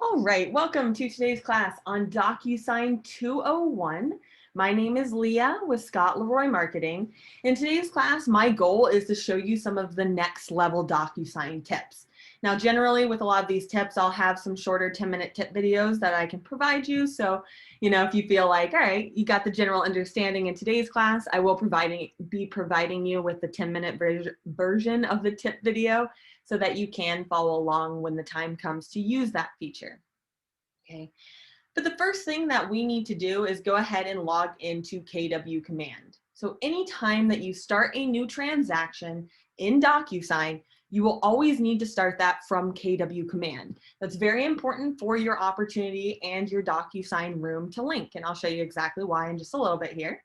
All right, welcome to today's class on DocuSign 201. My name is Leah with Scott Leroy Marketing. In today's class, my goal is to show you some of the next level DocuSign tips. Now, generally with a lot of these tips, I'll have some shorter 10-minute tip videos that I can provide you. So, if you feel like, all right, you got the general understanding in today's class, I will be providing you with the 10-minute version of the tip video so that you can follow along when the time comes to use that feature. Okay, but the first thing that we need to do is go ahead and log into KW command. So anytime that you start a new transaction in DocuSign, you will always need to start that from KW command. That's very important for your opportunity and your DocuSign room to link, and I'll show you exactly why in just a little bit here.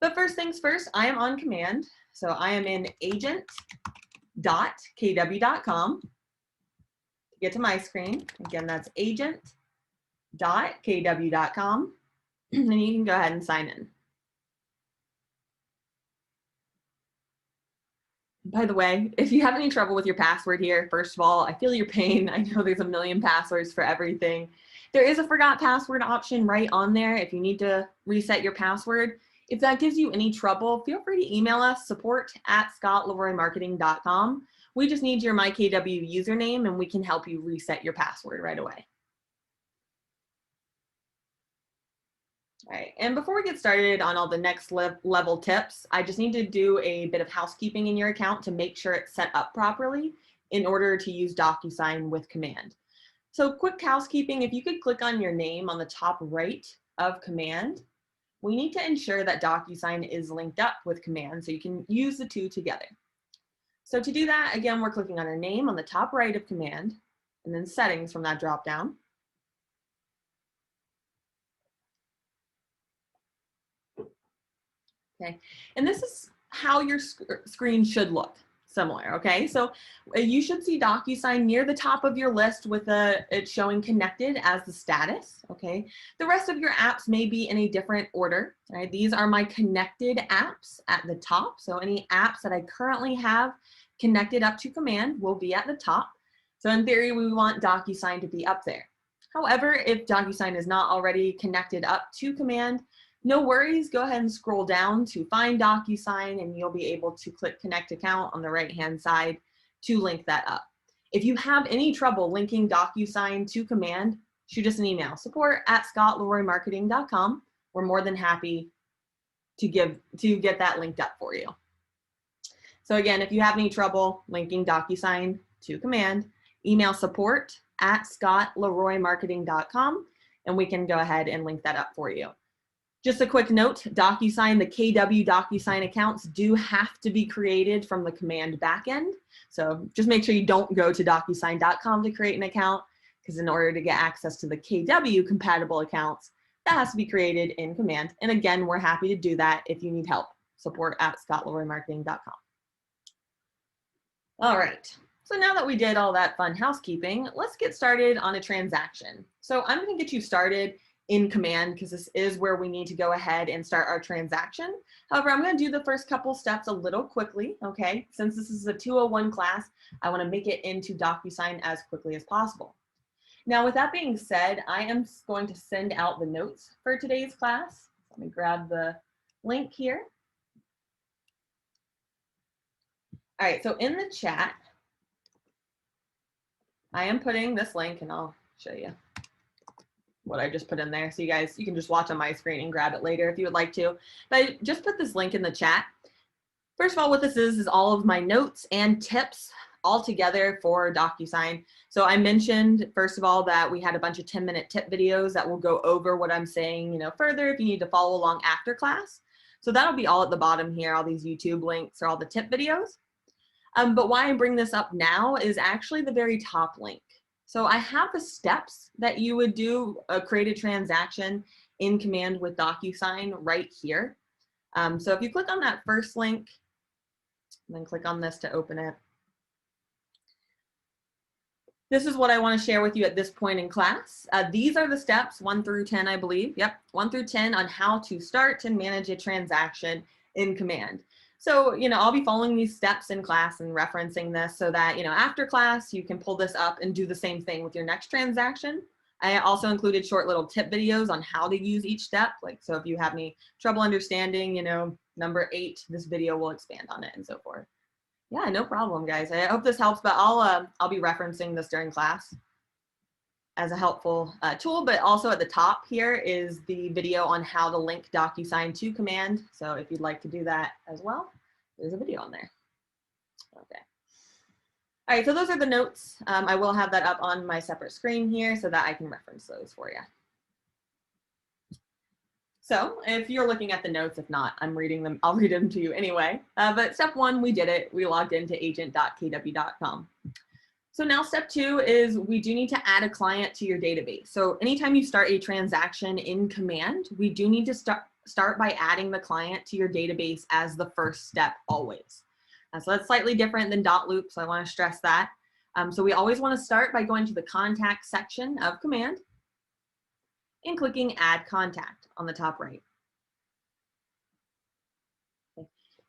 But first things first, I am on command. So I am in agent.kw.com. To get to my screen, again, that's agent.kw.com, and you can go ahead and sign in. By the way, if you have any trouble with your password here, first of all, I feel your pain. I know there's a million passwords for everything. There is a forgot password option right on there if you need to reset your password. If that gives you any trouble, feel free to email us, support@scottleroymarketing.com. We just need your MyKW username and we can help you reset your password right away. All right, and before we get started on all the next level tips, I just need to do a bit of housekeeping in your account to make sure it's set up properly in order to use DocuSign with command. So quick housekeeping, if you could click on your name on the top right of command, we need to ensure that DocuSign is linked up with command so you can use the two together. So to do that, again, we're clicking on our name on the top right of command and then settings from that drop down. Okay, and this is how your screen should look, similar, okay? So you should see DocuSign near the top of your list with it showing connected as the status, okay? The rest of your apps may be in a different order, right? These are my connected apps at the top. So any apps that I currently have connected up to command will be at the top. So in theory, we want DocuSign to be up there. However, if DocuSign is not already connected up to command, no worries, go ahead and scroll down to find DocuSign and you'll be able to click Connect Account on the right-hand side to link that up. If you have any trouble linking DocuSign to command, shoot us an email, support@scottleroymarketing.com. We're more than happy to get that linked up for you. So again, if you have any trouble linking DocuSign to command, email support@scottleroymarketing.com and we can go ahead and link that up for you. Just a quick note, DocuSign, the KW DocuSign accounts do have to be created from the command backend. So just make sure you don't go to DocuSign.com to create an account, because in order to get access to the KW compatible accounts, that has to be created in command. And again, we're happy to do that if you need help, support@scottleroymarketing.com. All right, so now that we did all that fun housekeeping, let's get started on a transaction. So I'm gonna get you started in command because this is where we need to go ahead and start our transaction. However, I'm going to do the first couple steps a little quickly, okay? Since this is a 201 class, I want to make it into DocuSign as quickly as possible. Now, with that being said, I am going to send out the notes for today's class. Let me grab the link here. All right, so in the chat, I am putting this link and I'll show you what I just put in there. So you can just watch on my screen and grab it later if you would like to. But I just put this link in the chat. First of all, what this is all of my notes and tips all together for DocuSign. So I mentioned, first of all, that we had a bunch of 10-minute tip videos that will go over what I'm saying, further if you need to follow along after class. So that'll be all at the bottom here, all these YouTube links or all the tip videos. But why I bring this up now is actually the very top link. So I have the steps that you would do create a transaction in command with DocuSign right here. So if you click on that first link, and then click on this to open it. This is what I want to share with you at this point in class. These are the steps 1 through 10, I believe. Yep, 1 through 10 on how to start and manage a transaction in command. So, I'll be following these steps in class and referencing this so that, after class, you can pull this up and do the same thing with your next transaction. I also included short little tip videos on how to use each step. Like, so if you have any trouble understanding, number 8, this video will expand on it and so forth. Yeah, no problem, guys. I hope this helps, but I'll be referencing this during class as a helpful tool, but also at the top here is the video on how to link DocuSign to Command. So if you'd like to do that as well, there's a video on there. Okay. All right, so those are the notes. I will have that up on my separate screen here so that I can reference those for you. So if you're looking at the notes, if not, I'm reading them. I'll read them to you anyway. But step 1, we did it. We logged into agent.kw.com. So now step 2 is we do need to add a client to your database. So anytime you start a transaction in Command, we do need to start by adding the client to your database as the first step always. So that's slightly different than .loop, so I want to stress that. So we always want to start by going to the contact section of Command and clicking Add Contact on the top right.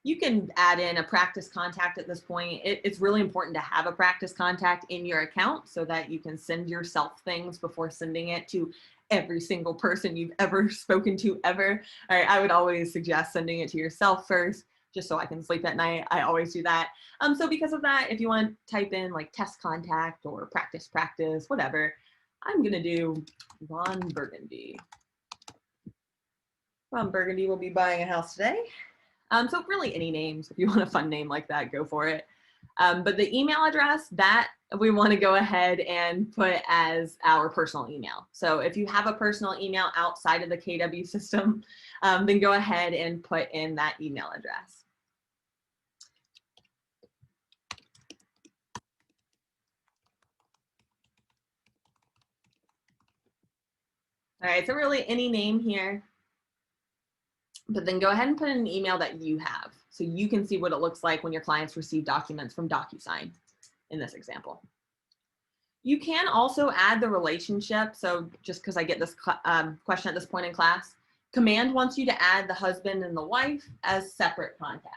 You can add in a practice contact at this point. It's really important to have a practice contact in your account so that you can send yourself things before sending it to every single person you've ever spoken to ever. All right, I would always suggest sending it to yourself first, just so I can sleep at night. I always do that. So because of that, if you want to type in like test contact or practice, whatever, I'm gonna do Ron Burgundy. Ron Burgundy will be buying a house today. So really any names, if you want a fun name like that, go for it. But the email address, that we want to go ahead and put as our personal email. So if you have a personal email outside of the KW system, then go ahead and put in that email address. All right, so really any name here. But then go ahead and put in an email that you have so you can see what it looks like when your clients receive documents from DocuSign in this example. You can also add the relationship. So just because I get this question at this point in class, Command wants you to add the husband and the wife as separate contacts.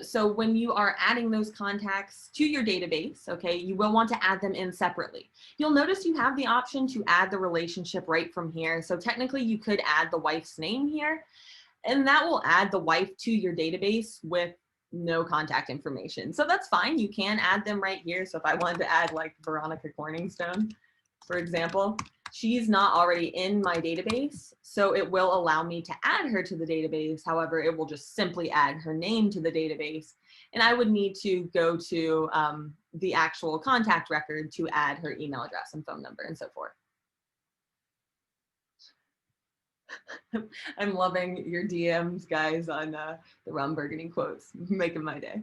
So when you are adding those contacts to your database, okay, you will want to add them in separately. You'll notice you have the option to add the relationship right from here. So technically you could add the wife's name here, and that will add the wife to your database with no contact information. So that's fine. You can add them right here. So if I wanted to add like Veronica Corningstone, for example, she's not already in my database, so it will allow me to add her to the database. However, it will just simply add her name to the database, and I would need to go to the actual contact record to add her email address and phone number and so forth. I'm loving your DMs, guys, on the Ron Burgundy quotes, making my day.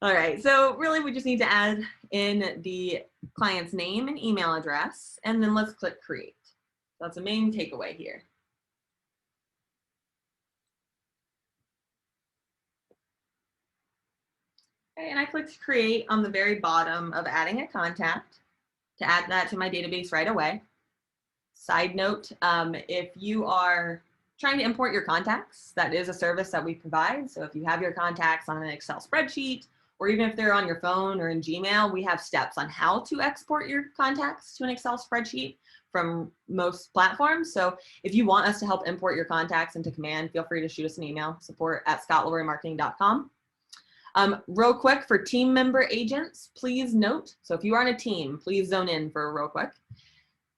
All right, so really we just need to add in the client's name and email address, and then let's click create. So that's the main takeaway here. Okay, and I clicked create on the very bottom of adding a contact to add that to my database right away. Side note, if you are trying to import your contacts, that is a service that we provide. So if you have your contacts on an Excel spreadsheet, or even if they're on your phone or in Gmail, we have steps on how to export your contacts to an Excel spreadsheet from most platforms. So if you want us to help import your contacts into Command, feel free to shoot us an email, support@scottleroymarketing.com. Real quick for team member agents, please note, so if you are on a team, please zone in for real quick.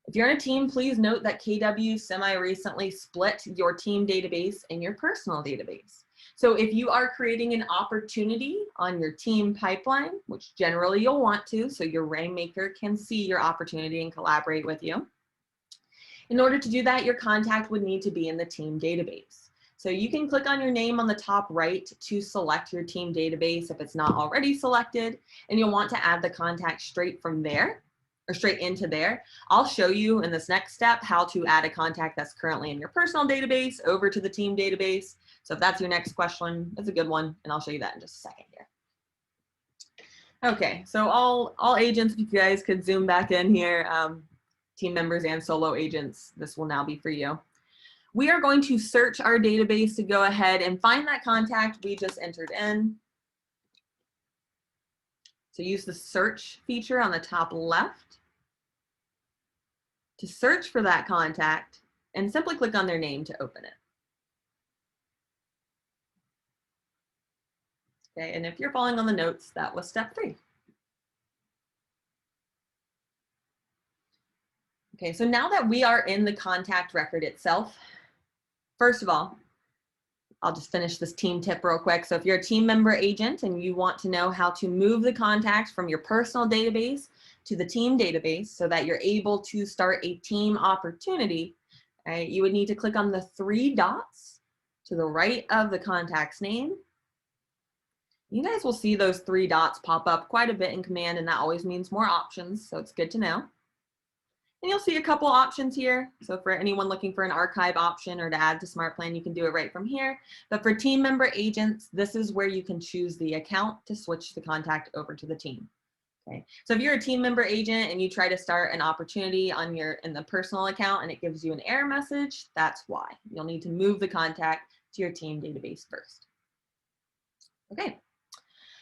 If you're on a team, please note that KW semi-recently split your team database and your personal database. So if you are creating an opportunity on your team pipeline, which generally you'll want to, so your Rainmaker can see your opportunity and collaborate with you. In order to do that, your contact would need to be in the team database. So you can click on your name on the top right to select your team database if it's not already selected, and you'll want to add the contact straight from there or straight into there. I'll show you in this next step how to add a contact that's currently in your personal database over to the team database. So if that's your next question, that's a good one, and I'll show you that in just a second here. Okay, so all agents, if you guys could zoom back in here, team members and solo agents, this will now be for you. we are going to search our database to go ahead and find that contact we just entered in. So use the search feature on the top left to search for that contact and simply click on their name to open it. Okay, and if you're following on the notes, that was step 3. Okay, so now that we are in the contact record itself, first of all, I'll just finish this team tip real quick. So if you're a team member agent and you want to know how to move the contacts from your personal database to the team database so that you're able to start a team opportunity, right, you would need to click on the 3 dots to the right of the contact's name. You guys will see those 3 dots pop up quite a bit in Command, and that always means more options, so it's good to know. And you'll see a couple options here. So for anyone looking for an archive option or to add to SmartPlan, you can do it right from here. But for team member agents, this is where you can choose the account to switch the contact over to the team. Okay. So if you're a team member agent and you try to start an opportunity on in the personal account and it gives you an error message, that's why. You'll need to move the contact to your team database first. Okay.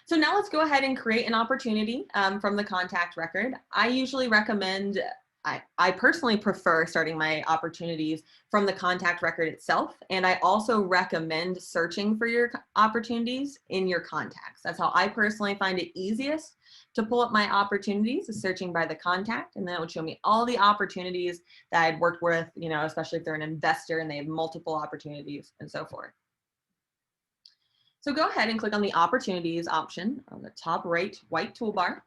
So now let's go ahead and create an opportunity from the contact record. I usually recommend, I personally prefer starting my opportunities from the contact record itself. And I also recommend searching for your opportunities in your contacts. That's how I personally find it easiest to pull up my opportunities, is searching by the contact. And then it would show me all the opportunities that I'd worked with, you know, especially if they're an investor and they have multiple opportunities and so forth. So go ahead and click on the opportunities option on the top right white toolbar.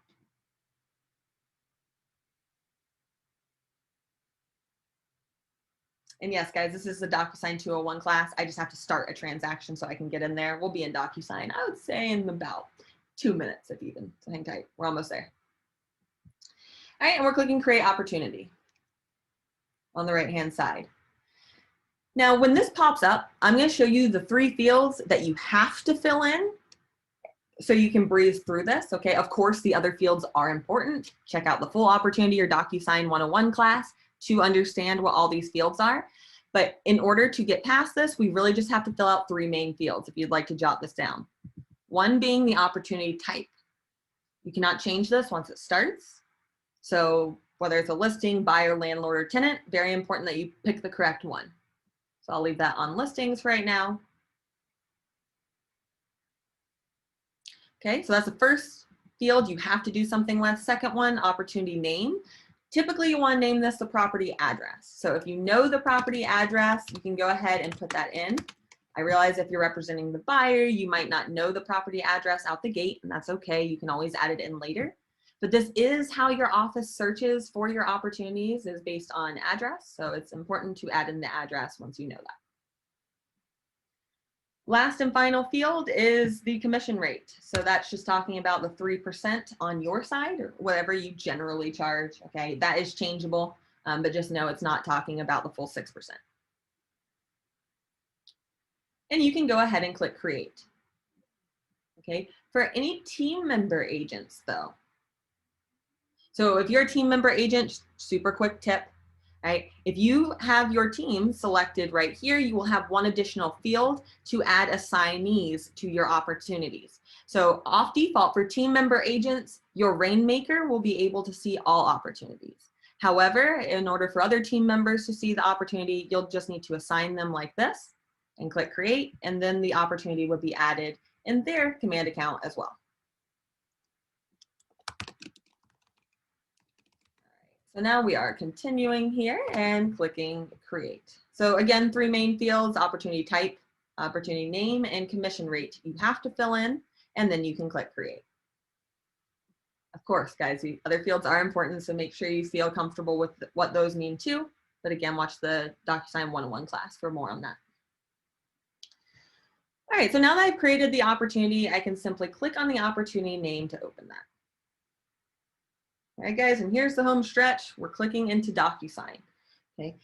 And yes, guys, this is the DocuSign 201 class. I just have to start a transaction so I can get in there. We'll be in DocuSign, I would say, in about 2 minutes, if even. So hang tight. We're almost there. All right, and we're clicking Create Opportunity on the right-hand side. Now, when this pops up, I'm going to show you the 3 fields that you have to fill in so you can breeze through this. Okay, of course, the other fields are important. Check out the full opportunity or DocuSign 101 class to understand what all these fields are. But in order to get past this, we really just have to fill out 3 main fields if you'd like to jot this down. One being the opportunity type. You cannot change this once it starts. So whether it's a listing, buyer, landlord, or tenant, very important that you pick the correct one. So I'll leave that on listings right now. Okay, so that's the first field you have to do something with. Second one, opportunity name. Typically you want to name this the property address. So if you know the property address, you can go ahead and put that in. I realize if you're representing the buyer, you might not know the property address out the gate, and that's okay. You can always add it in later. But this is how your office searches for your opportunities, is based on address. So it's important to add in the address once you know that. Last and final field is the commission rate. So that's just talking about the 3% on your side, or whatever you generally charge. Okay, that is changeable, but just know it's not talking about the full 6%. And you can go ahead and click Create. Okay, for any team member agents though. So if you're a team member agent, super quick tip, right? If you have your team selected right here, you will have one additional field to add assignees to your opportunities. So off default for team member agents, your rainmaker will be able to see all opportunities. However, in order for other team members to see the opportunity, you'll just need to assign them like this and click Create, and then the opportunity would be added in their command account as well. So now we are continuing here and clicking Create. So again, 3 main fields: opportunity type, opportunity name, and commission rate. You have to fill in, and then you can click Create. Of course, guys, the other fields are important, so make sure you feel comfortable with what those mean too. But again, watch the DocuSign 101 class for more on that. All right, so now that I've created the opportunity, I can simply click on the opportunity name to open that. All right, guys, and here's the home stretch. We're clicking into DocuSign. Okay.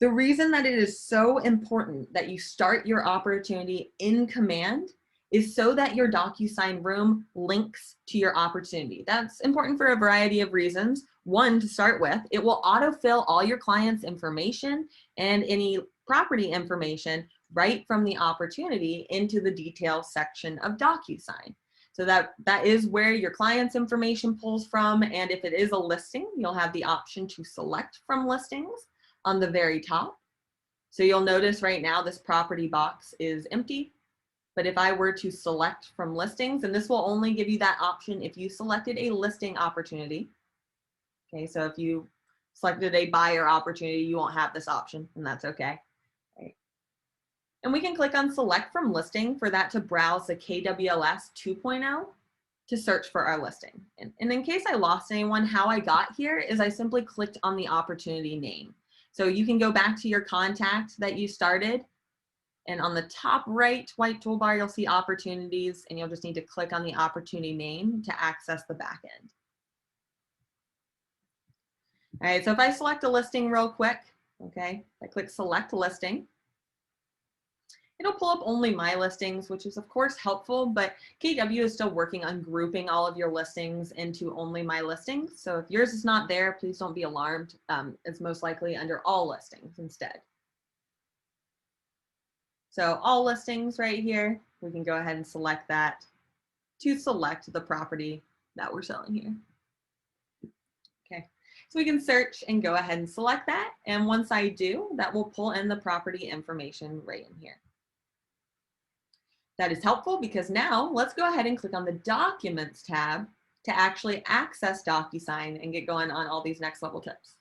The reason that it is so important that you start your opportunity in Command is so that your DocuSign room links to your opportunity. That's important for a variety of reasons. one to start with. It will autofill all your clients' information and any property information right from the opportunity into the details section of DocuSign. So that is where your client's information pulls from. And if it is a listing, you'll have the option to select from listings on the very top. So you'll notice right now this property box is empty. But if I were to select from listings, and this will only give you that option if you selected a listing opportunity. Okay, so if you selected a buyer opportunity, you won't have this option, and that's okay. Right. And we can click on select from listing for that to browse the KWLS 2.0 to search for our listing. And in case I lost anyone, how I got here is I simply clicked on the opportunity name. So you can go back to your contact that you started, and on the top right white toolbar, you'll see opportunities, and you'll just need to click on the opportunity name to access the back end. All right, so if I select a listing real quick, okay, I click select listing, it'll pull up only my listings, which is of course helpful, but KW is still working on grouping all of your listings into only my listings. So if yours is not there, please don't be alarmed. It's most likely under all listings instead. So all listings right here, we can go ahead and select that to select the property that we're selling here. Okay, so we can search and go ahead and select that. And once I do, that will pull in the property information right in here. That is helpful because now let's go ahead and click on the Documents tab to actually access DocuSign and get going on all these next level tips.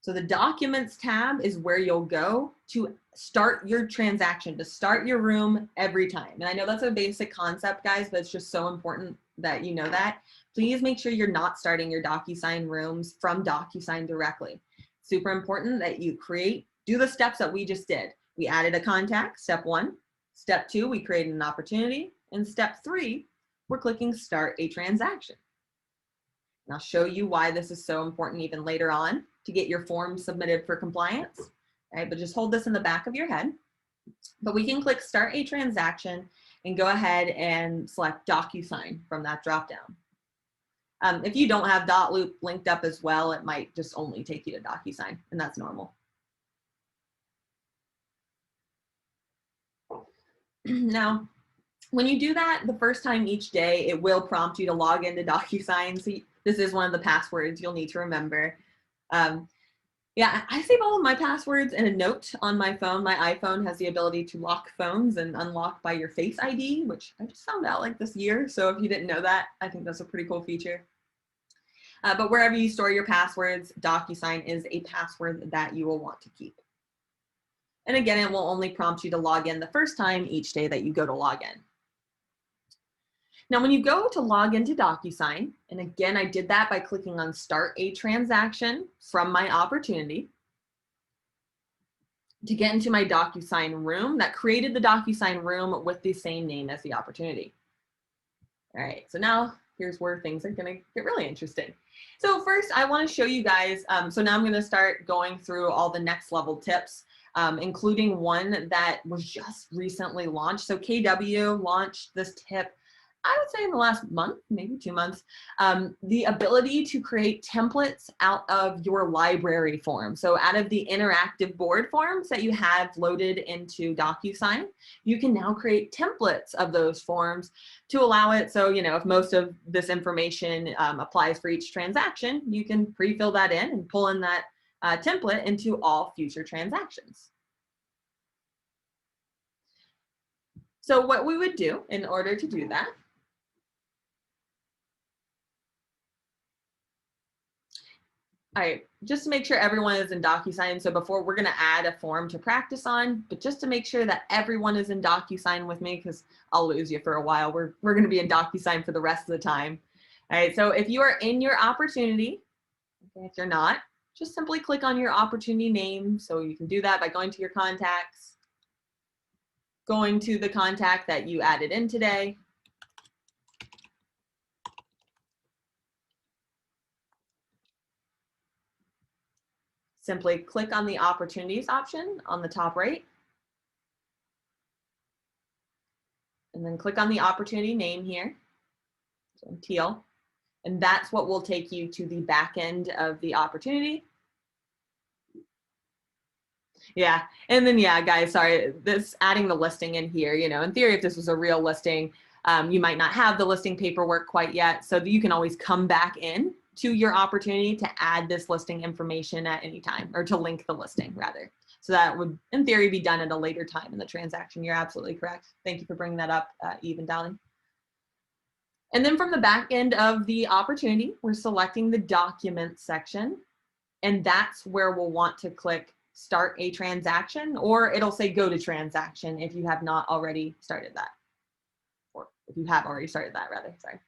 So the Documents tab is where you'll go to start your transaction, to start your room every time. And I know that's a basic concept, guys, but it's just so important that you know that. Please make sure you're not starting your DocuSign rooms from DocuSign directly. Super important that you do the steps that we just did. We added a contact, step 1. Step 2, we created an opportunity. And step 3, we're clicking start a transaction. And I'll show you why this is so important even later on to get your form submitted for compliance. Right, but just hold this in the back of your head. But we can click start a transaction and go ahead and select DocuSign from that dropdown. If you don't have .loop linked up as well, it might just only take you to DocuSign, and that's normal. Now, when you do that the first time each day, it will prompt you to log into DocuSign. So this is one of the passwords you'll need to remember. Yeah, I save all of my passwords in a note on my phone. My iPhone has the ability to lock phones and unlock by your Face ID, which I just found out like this year. So if you didn't know that, I think that's a pretty cool feature. But wherever you store your passwords, DocuSign is a password that you will want to keep. And again, it will only prompt you to log in the first time each day that you go to log in. Now, when you go to log into DocuSign, and again, I did that by clicking on Start a Transaction from my opportunity to get into my DocuSign room that created the DocuSign room with the same name as the opportunity. All right, so now here's where things are going to get really interesting. So first, I want to show you guys, so now I'm going to start going through all the next level tips, including one that was just recently launched. So KW launched this tip, I would say in the last month, maybe 2 months, the ability to create templates out of your library form. So out of the interactive board forms that you have loaded into DocuSign, you can now create templates of those forms to allow it. So, you know, if most of this information applies for each transaction, you can pre-fill that in and pull in that template into all future transactions. So what we would do in order to do that, all right, just to make sure everyone is in DocuSign. So before, we're going to add a form to practice on, but just to make sure that everyone is in DocuSign with me, because I'll lose you for a while. We're going to be in DocuSign for the rest of the time. All right, so if you are in your opportunity, okay, if you're not, just simply click on your opportunity name. So you can do that by going to your contacts, going to the contact that you added in today, simply click on the opportunities option on the top right, and then click on the opportunity name here, so in teal, And that's what will take you to the back end of the opportunity. Yeah, and then yeah, guys, sorry, this adding the listing in here, you know, in theory, if this was a real listing, you might not have the listing paperwork quite yet, so you can always come back in to your opportunity to add this listing information at any time, or to link the listing rather. So that would, in theory, be done at a later time in the transaction. You're absolutely correct. Thank you for bringing that up, Eve and Dowling. And then from the back end of the opportunity, we're selecting the document section, and that's where we'll want to click start a transaction, or it'll say go to transaction if you have not already started that, or if you have already started that rather, sorry.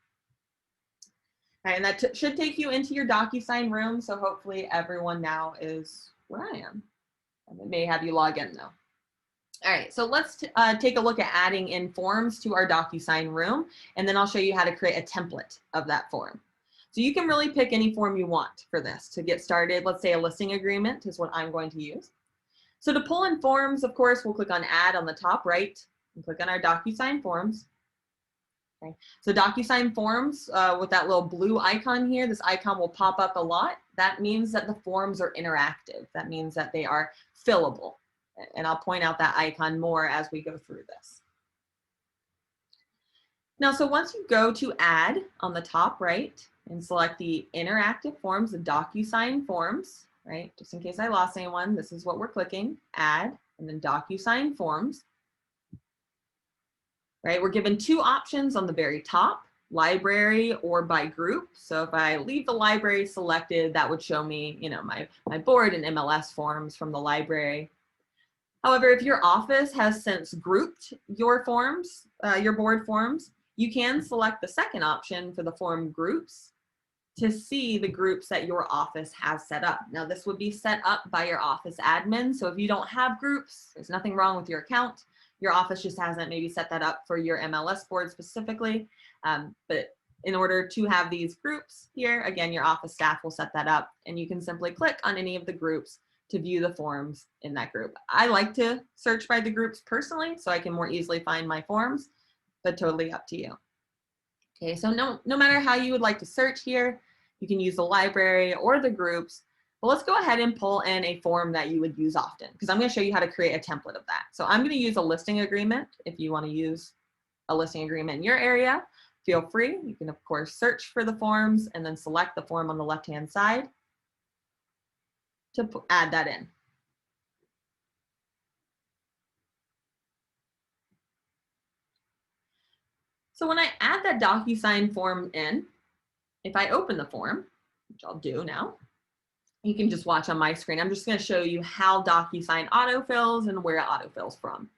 All right, and that should take you into your DocuSign room. So hopefully everyone now is where I am. And it may have you log in though. All right, so let's take a look at adding in forms to our DocuSign room, and then I'll show you how to create a template of that form. So you can really pick any form you want for this to get started. Let's say a listing agreement is what I'm going to use. So to pull in forms, of course, we'll click on add on the top right and click on our DocuSign forms. Okay. So DocuSign forms with that little blue icon here, this icon will pop up a lot. That means that the forms are interactive. That means that they are fillable. And I'll point out that icon more as we go through this. Now, so once you go to add on the top right and select the interactive forms, the DocuSign forms, right? Just in case I lost anyone, this is what we're clicking, add, and then DocuSign forms. Right, we're given two options on the very top, library or by group. So if I leave the library selected, that would show me, you know, my board and MLS forms from the library. However, if your office has since grouped your forms, your board forms, you can select the second option for the form groups to see the groups that your office has set up. Now, this would be set up by your office admin. So if you don't have groups, there's nothing wrong with your account. Your office just hasn't maybe set that up for your MLS board specifically. But in order to have these groups here, again, your office staff will set that up, and you can simply click on any of the groups to view the forms in that group. I like to search by the groups personally so I can more easily find my forms, but totally up to you. Okay, so no matter how you would like to search here, you can use the library or the groups. But let's go ahead and pull in a form that you would use often, because I'm going to show you how to create a template of that. So I'm going to use a listing agreement. If you want to use a listing agreement in your area, feel free. You can, of course, search for the forms and then select the form on the left-hand side to add that in. So when I add that DocuSign form in, if I open the form, which I'll do now, you can just watch on my screen. I'm just going to show you how DocuSign autofills and where it autofills from.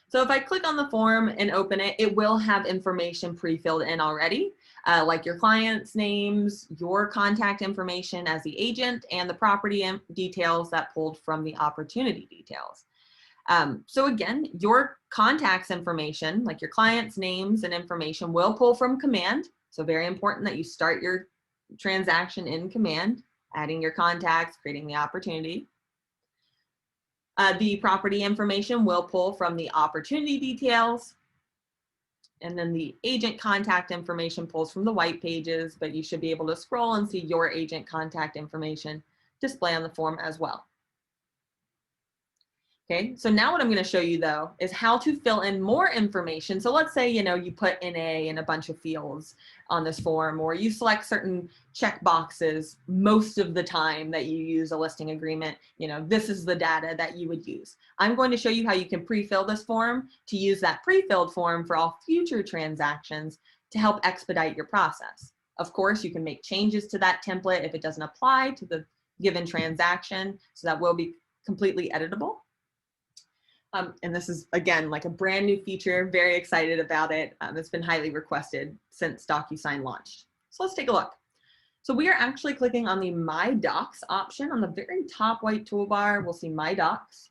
So if I click on the form and open it, it will have information pre-filled in already, like your client's names, your contact information as the agent, and the property details that pulled from the opportunity details. So again, your contacts information, like your client's names and information, will pull from command. So very important that you start your transaction in command, adding your contacts, creating the opportunity. The property information will pull from the opportunity details. And then the agent contact information pulls from the white pages, but you should be able to scroll and see your agent contact information display on the form as well. Okay, so now what I'm going to show you though is how to fill in more information. So let's say, you know, you put NA in a bunch of fields on this form, or you select certain check boxes most of the time that you use a listing agreement. You know, this is the data that you would use. I'm going to show you how you can pre-fill this form to use that pre-filled form for all future transactions to help expedite your process. Of course, you can make changes to that template if it doesn't apply to the given transaction, so that will be completely editable. And this is, again, like a brand new feature, very excited about it. It's been highly requested since DocuSign launched. So let's take a look. So we are actually clicking on the My Docs option on the very top white toolbar. We'll see My Docs.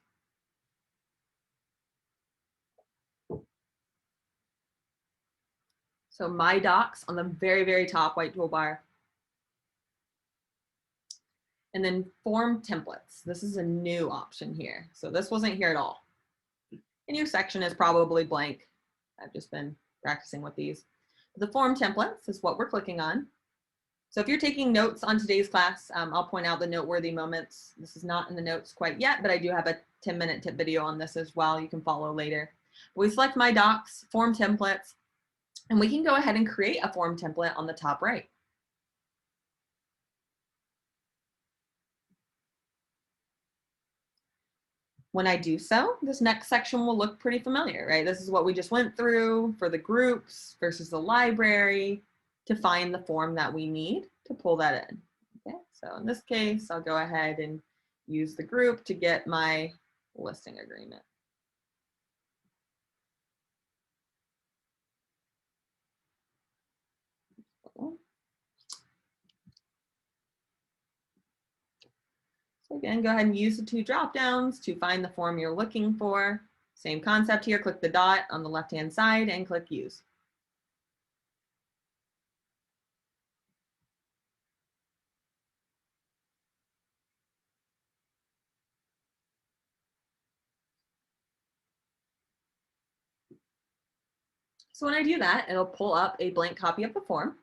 So My Docs on the very, very top white toolbar. And then Form Templates. This is a new option here. So this wasn't here at all. And your section is probably blank. I've just been practicing with these. The form templates is what we're clicking on. So if you're taking notes on today's class, I'll point out the noteworthy moments. This is not in the notes quite yet, but I do have a 10-minute tip video on this as well. You can follow later. We select My Docs, Form Templates, and we can go ahead and create a form template on the top right. When I do so, this next section will look pretty familiar, right? This is what we just went through for the groups versus the library to find the form that we need to pull that in. Okay, so in this case, I'll go ahead and use the group to get my listing agreement. So again, go ahead and use the 2 drop downs to find the form you're looking for. Same concept here, click the dot on the left-hand side and click use. So when I do that, it'll pull up a blank copy of the form.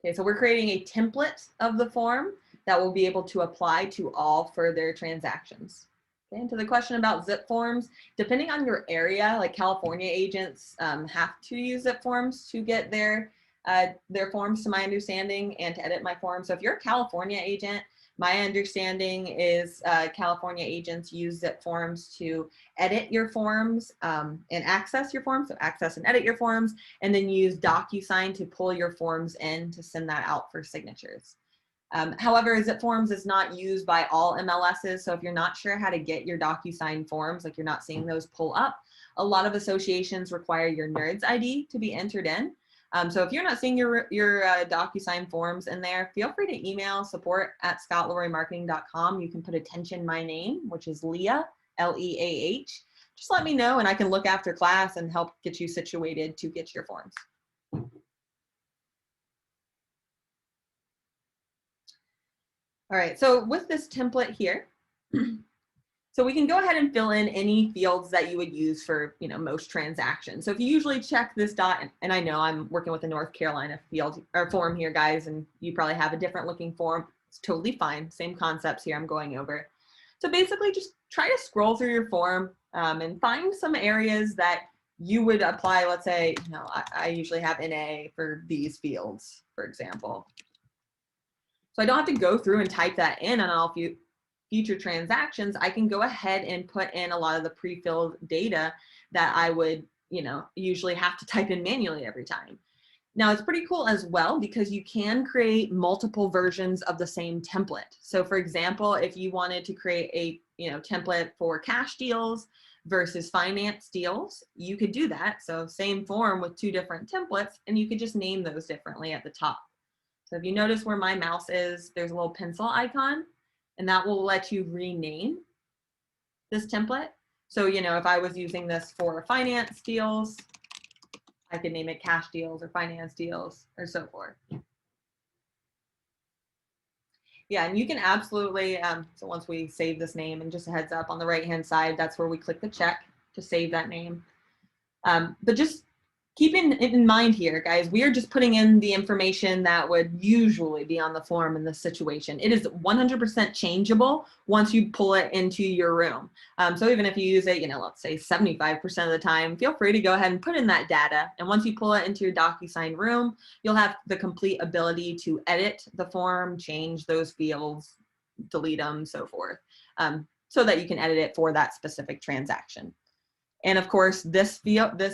Okay, so we're creating a template of the form that will be able to apply to all further transactions. Okay, and to the question about zip forms, depending on your area, like California agents have to use zip forms to get their forms, to my understanding, and to edit my form. So if you're a California agent, my understanding is California agents use zip forms to edit your forms and access your forms, so access and edit your forms, and then use DocuSign to pull your forms in to send that out for signatures. However, zip forms is not used by all MLSs, so if you're not sure how to get your DocuSign forms, like you're not seeing those pull up, a lot of associations require your NERDS ID to be entered in. So if you're not seeing your DocuSign forms in there, feel free to email support@scottleroymarketing.com. You can put attention my name, which is Leah, L-E-A-H. Just let me know and I can look after class and help get you situated to get your forms. All right, so with this template here, so we can go ahead and fill in any fields that you would use for, most transactions. So if you usually check this dot, and I know I'm working with a North Carolina field or form here, guys, and you probably have a different looking form. It's totally fine. Same concepts here I'm going over. So basically just try to scroll through your form and find some areas that you would apply. Let's say, I usually have NA for these fields, for example. So I don't have to go through and type that in on all future transactions. I can go ahead and put in a lot of the pre-filled data that I would, usually have to type in manually every time. Now it's pretty cool as well because you can create multiple versions of the same template. So for example, if you wanted to create a template for cash deals versus finance deals, you could do that. So same form with 2 different templates, and you could just name those differently at the top. So if you notice where my mouse is, there's a little pencil icon, and that will let you rename this template. So, if I was using this for finance deals, I could name it cash deals or finance deals or so forth. Yeah, and you can absolutely, so once we save this name, and just a heads up on the right-hand side, that's where we click the check to save that name. But just keep in mind here, guys, we are just putting in the information that would usually be on the form in this situation. It is 100% changeable once you pull it into your room. So even if you use it, let's say 75% of the time, feel free to go ahead and put in that data. And once you pull it into your DocuSign room, you'll have the complete ability to edit the form, change those fields, delete them, so forth, so that you can edit it for that specific transaction. And of course, this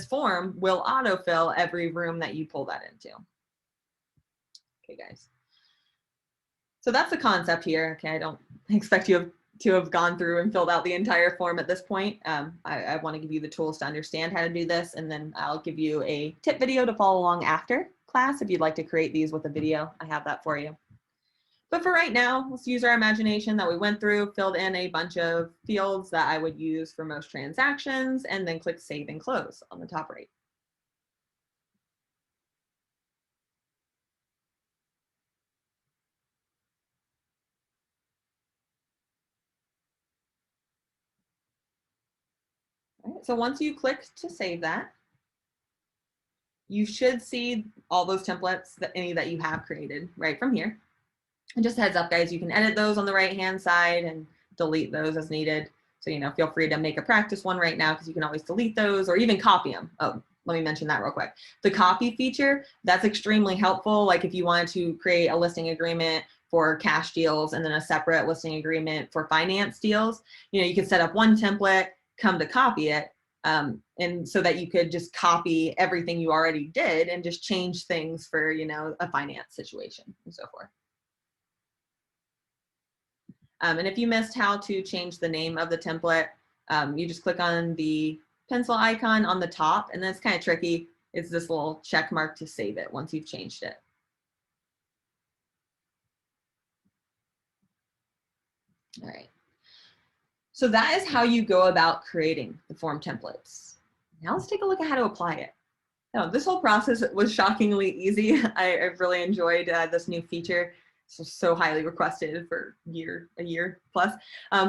form will autofill every room that you pull that into. Okay, guys. So that's the concept here. Okay, I don't expect you to have gone through and filled out the entire form at this point. I want to give you the tools to understand how to do this, and then I'll give you a tip video to follow along after class if you'd like to create these with a video. I have that for you. But for right now, let's use our imagination that we went through, filled in a bunch of fields that I would use for most transactions, and then click Save and Close on the top right. right, so once you click to save that, you should see all those templates, any that you have created right from here. And just a heads up, guys, you can edit those on the right-hand side and delete those as needed. So, feel free to make a practice one right now because you can always delete those or even copy them. Oh, let me mention that real quick. The copy feature, that's extremely helpful. Like if you wanted to create a listing agreement for cash deals and then a separate listing agreement for finance deals, you could set up one template, come to copy it, and so that you could just copy everything you already did and just change things for, a finance situation and so forth. And if you missed how to change the name of the template, you just click on the pencil icon on the top, and that's kind of tricky. It's this little check mark to save it once you've changed it. All right. So that is how you go about creating the form templates. Now let's take a look at how to apply it. Now, this whole process was shockingly easy. I've really enjoyed this new feature. So highly requested for a year plus.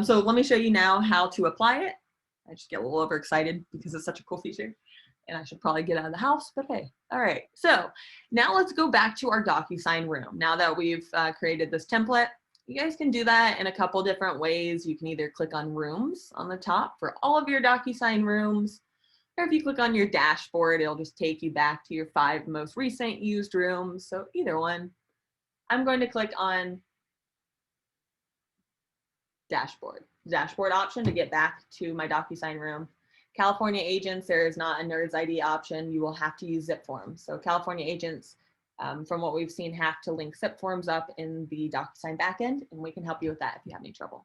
So let me show you now how to apply it. I just get a little overexcited because it's such a cool feature and I should probably get out of the house, but hey. All right, so now let's go back to our DocuSign room. Now that we've created this template, you guys can do that in a couple different ways. You can either click on rooms on the top for all of your DocuSign rooms, or if you click on your dashboard, it'll just take you back to your 5 most recent used rooms. So either one. I'm going to click on dashboard option to get back to my DocuSign room. California agents, there is not a NERDS ID option. You will have to use zip forms. So California agents, from what we've seen, have to link zip forms up in the DocuSign backend, and we can help you with that if you have any trouble.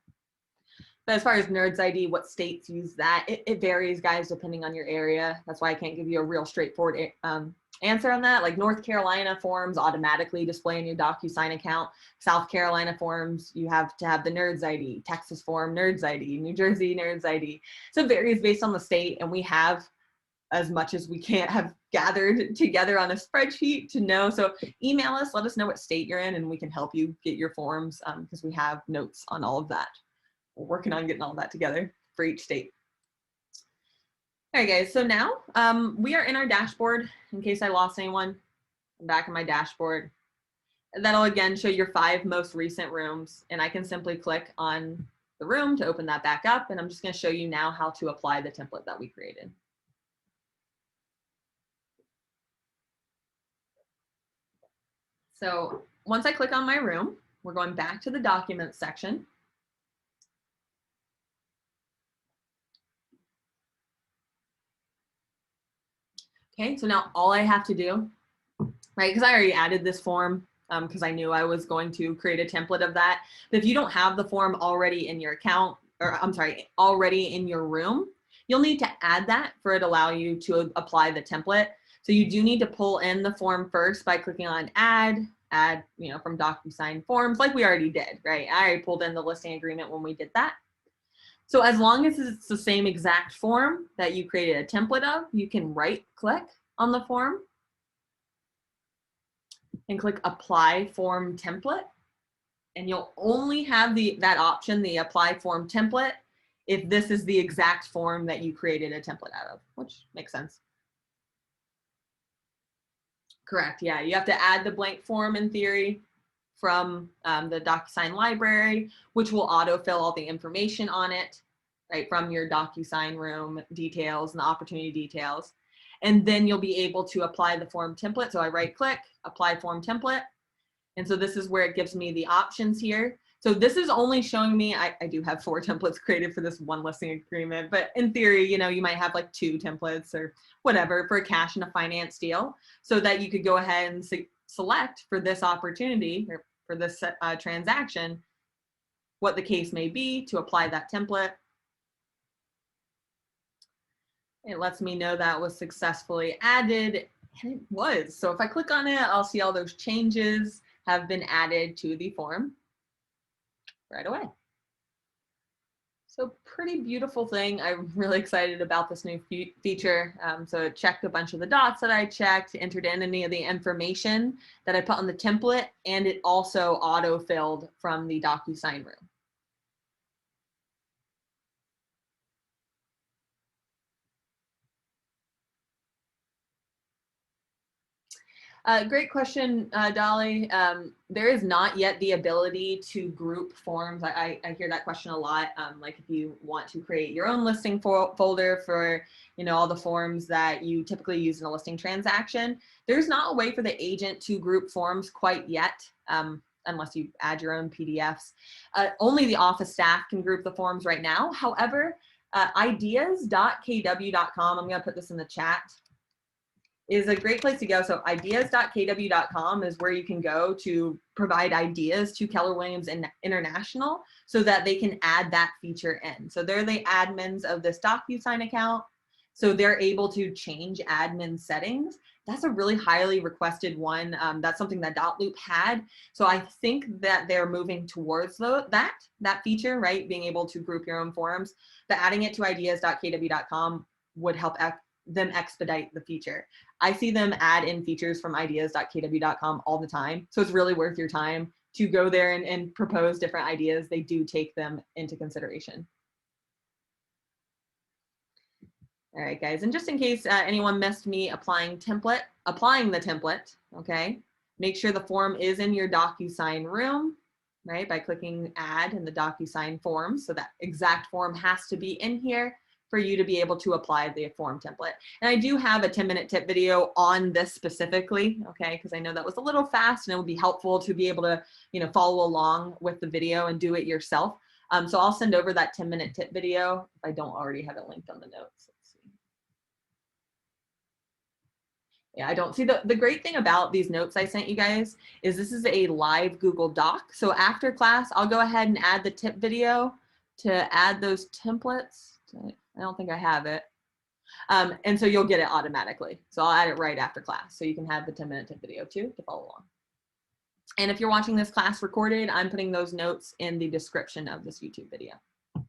But as far as NERDS ID, what states use that, it varies, guys, depending on your area. That's why I can't give you a real straightforward answer on that. Like North Carolina forms automatically display in your DocuSign account. South Carolina forms, you have to have the NERDS ID. Texas form, NERDS ID. New Jersey, NERDS ID. So it varies based on the state, and we have as much as we can't have gathered together on a spreadsheet to know. So email us, let us know what state you're in, and we can help you get your forms because we have notes on all of that. We're working on getting all that together for each state. All right, guys, so now we are in our dashboard. In case I lost anyone, I'm back in my dashboard. That'll again show your 5 most recent rooms, and I can simply click on the room to open that back up, and I'm just going to show you now how to apply the template that we created. So once I click on my room, we're going back to the documents section. Okay, so now all I have to do, right, because I already added this form because I knew I was going to create a template of that. But if you don't have the form already in your account, or I'm sorry, already in your room, you'll need to add that for it to allow you to apply the template. So you do need to pull in the form first by clicking on add, from DocuSign forms like we already did, right? I already pulled in the listing agreement when we did that. So as long as it's the same exact form that you created a template of, you can right click on the form and click apply form template. And you'll only have that option, the apply form template, if this is the exact form that you created a template out of, which makes sense. Correct, yeah, you have to add the blank form in theory from the DocuSign library, which will autofill all the information on it, right, from your DocuSign room details and the opportunity details. And then you'll be able to apply the form template. So I right click, apply form template. And so this is where it gives me the options here. So this is only showing me, I do have 4 templates created for this one listing agreement, but in theory, you might have like 2 templates or whatever for a cash and a finance deal, so that you could go ahead and select for this opportunity or for this transaction, what the case may be to apply that template. It lets me know that was successfully added, and it was. So if I click on it, I'll see all those changes have been added to the form right away. So pretty beautiful thing. I'm really excited about this new feature. So it checked a bunch of the dots that I checked, entered in any of the information that I put on the template, and it also auto-filled from the DocuSign room. Great question, Dolly. There is not yet the ability to group forms. I hear that question a lot. Like if you want to create your own listing folder for, all the forms that you typically use in a listing transaction, there's not a way for the agent to group forms quite yet, unless you add your own PDFs. Only the office staff can group the forms right now. However, ideas.kw.com, I'm going to put this in the chat, is a great place to go. So ideas.kw.com is where you can go to provide ideas to Keller Williams International so that they can add that feature in. So they're the admins of this DocuSign account. So they're able to change admin settings. That's a really highly requested one. That's something that Dotloop had. So I think that they're moving towards that feature, right? Being able to group your own forms, but adding it to ideas.kw.com would help them expedite the feature. I see them add in features from ideas.kw.com all the time. So it's really worth your time to go there and propose different ideas. They do take them into consideration. All right, guys, and just in case anyone missed me applying the template, okay, make sure the form is in your DocuSign room, right, by clicking add in the DocuSign form. So that exact form has to be in here for you to be able to apply the form template. And I do have a 10-minute tip video on this specifically, okay, because I know that was a little fast and it would be helpful to be able to, follow along with the video and do it yourself. So I'll send over that 10-minute tip video if I don't already have it linked on the notes. Let's see. Yeah, I don't see the great thing about these notes I sent you guys is this is a live Google Doc. So after class, I'll go ahead and add the tip video to add those templates. I don't think I have it. And so you'll get it automatically. So I'll add it right after class. So you can have the 10-minute tip video too to follow along. And if you're watching this class recorded, I'm putting those notes in the description of this YouTube video. All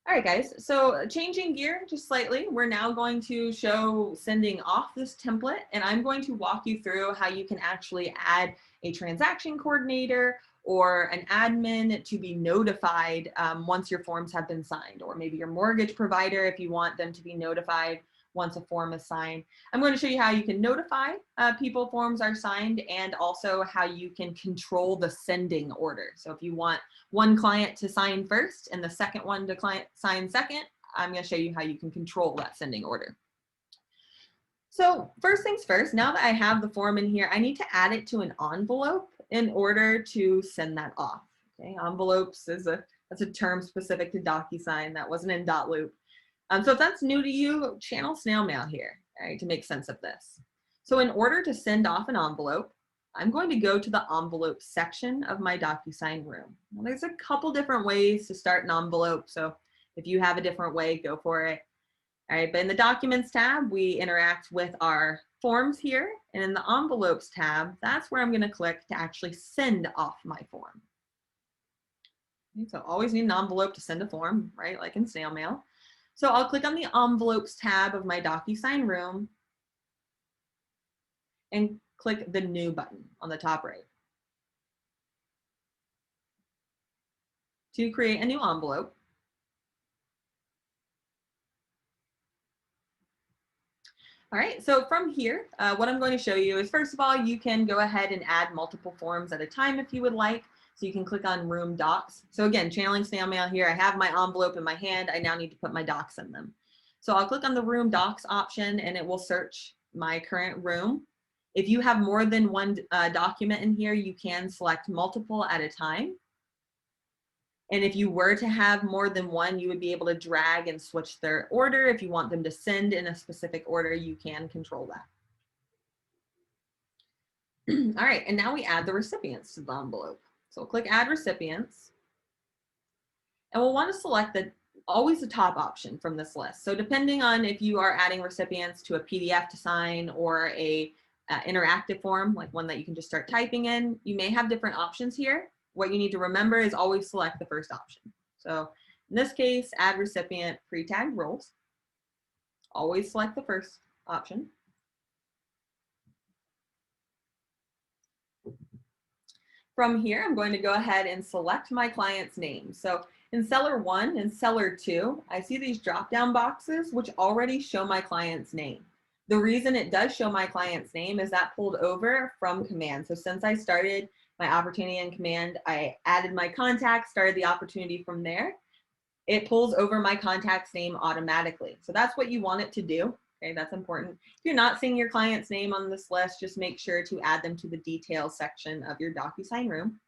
right, guys, so changing gear just slightly, we're now going to show sending off this template, and I'm going to walk you through how you can actually add a transaction coordinator or an admin to be notified once your forms have been signed, or maybe your mortgage provider if you want them to be notified once a form is signed. I'm going to show you how you can notify people forms are signed, and also how you can control the sending order. So if you want one client to sign first and the second one to sign second, I'm going to show you how you can control that sending order. So first things first, now that I have the form in here, I need to add it to an envelope in order to send that off. Okay, envelopes that's a term specific to DocuSign that wasn't in Dotloop. So if that's new to you, channel snail mail here, right, to make sense of this. So in order to send off an envelope, I'm going to go to the envelope section of my DocuSign room. Now, there's a couple different ways to start an envelope. So if you have a different way, go for it. All right, but in the Documents tab, we interact with our forms here. And in the Envelopes tab, that's where I'm going to click to actually send off my form. Okay, so always need an envelope to send a form, right, like in snail mail. So I'll click on the Envelopes tab of my DocuSign room and click the New button on the top right to create a new envelope. All right, so from here, what I'm going to show you is, first of all, you can go ahead and add multiple forms at a time if you would like. So you can click on Room Docs. So again, channeling snail mail here, I have my envelope in my hand. I now need to put my docs in them. So I'll click on the Room Docs option and it will search my current room. If you have more than one document in here, you can select multiple at a time. And if you were to have more than one, you would be able to drag and switch their order. If you want them to send in a specific order, you can control that. All right, and now we add the recipients to the envelope. So we'll click Add Recipients. And we'll want to select always the top option from this list. So depending on if you are adding recipients to a PDF to sign or a interactive form, like one that you can just start typing in, you may have different options here. What you need to remember is always select the first option. So in this case, Add Recipient Pre-Tagged Roles. Always select the first option. From here, I'm going to go ahead and select my client's name. So in Seller 1 and Seller 2, I see these drop-down boxes which already show my client's name. The reason it does show my client's name is that pulled over from command. So since I started my opportunity in command, I added my contact, started the opportunity from there. It pulls over my contact's name automatically. So that's what you want it to do. Okay, that's important. If you're not seeing your client's name on this list, just make sure to add them to the details section of your DocuSign room.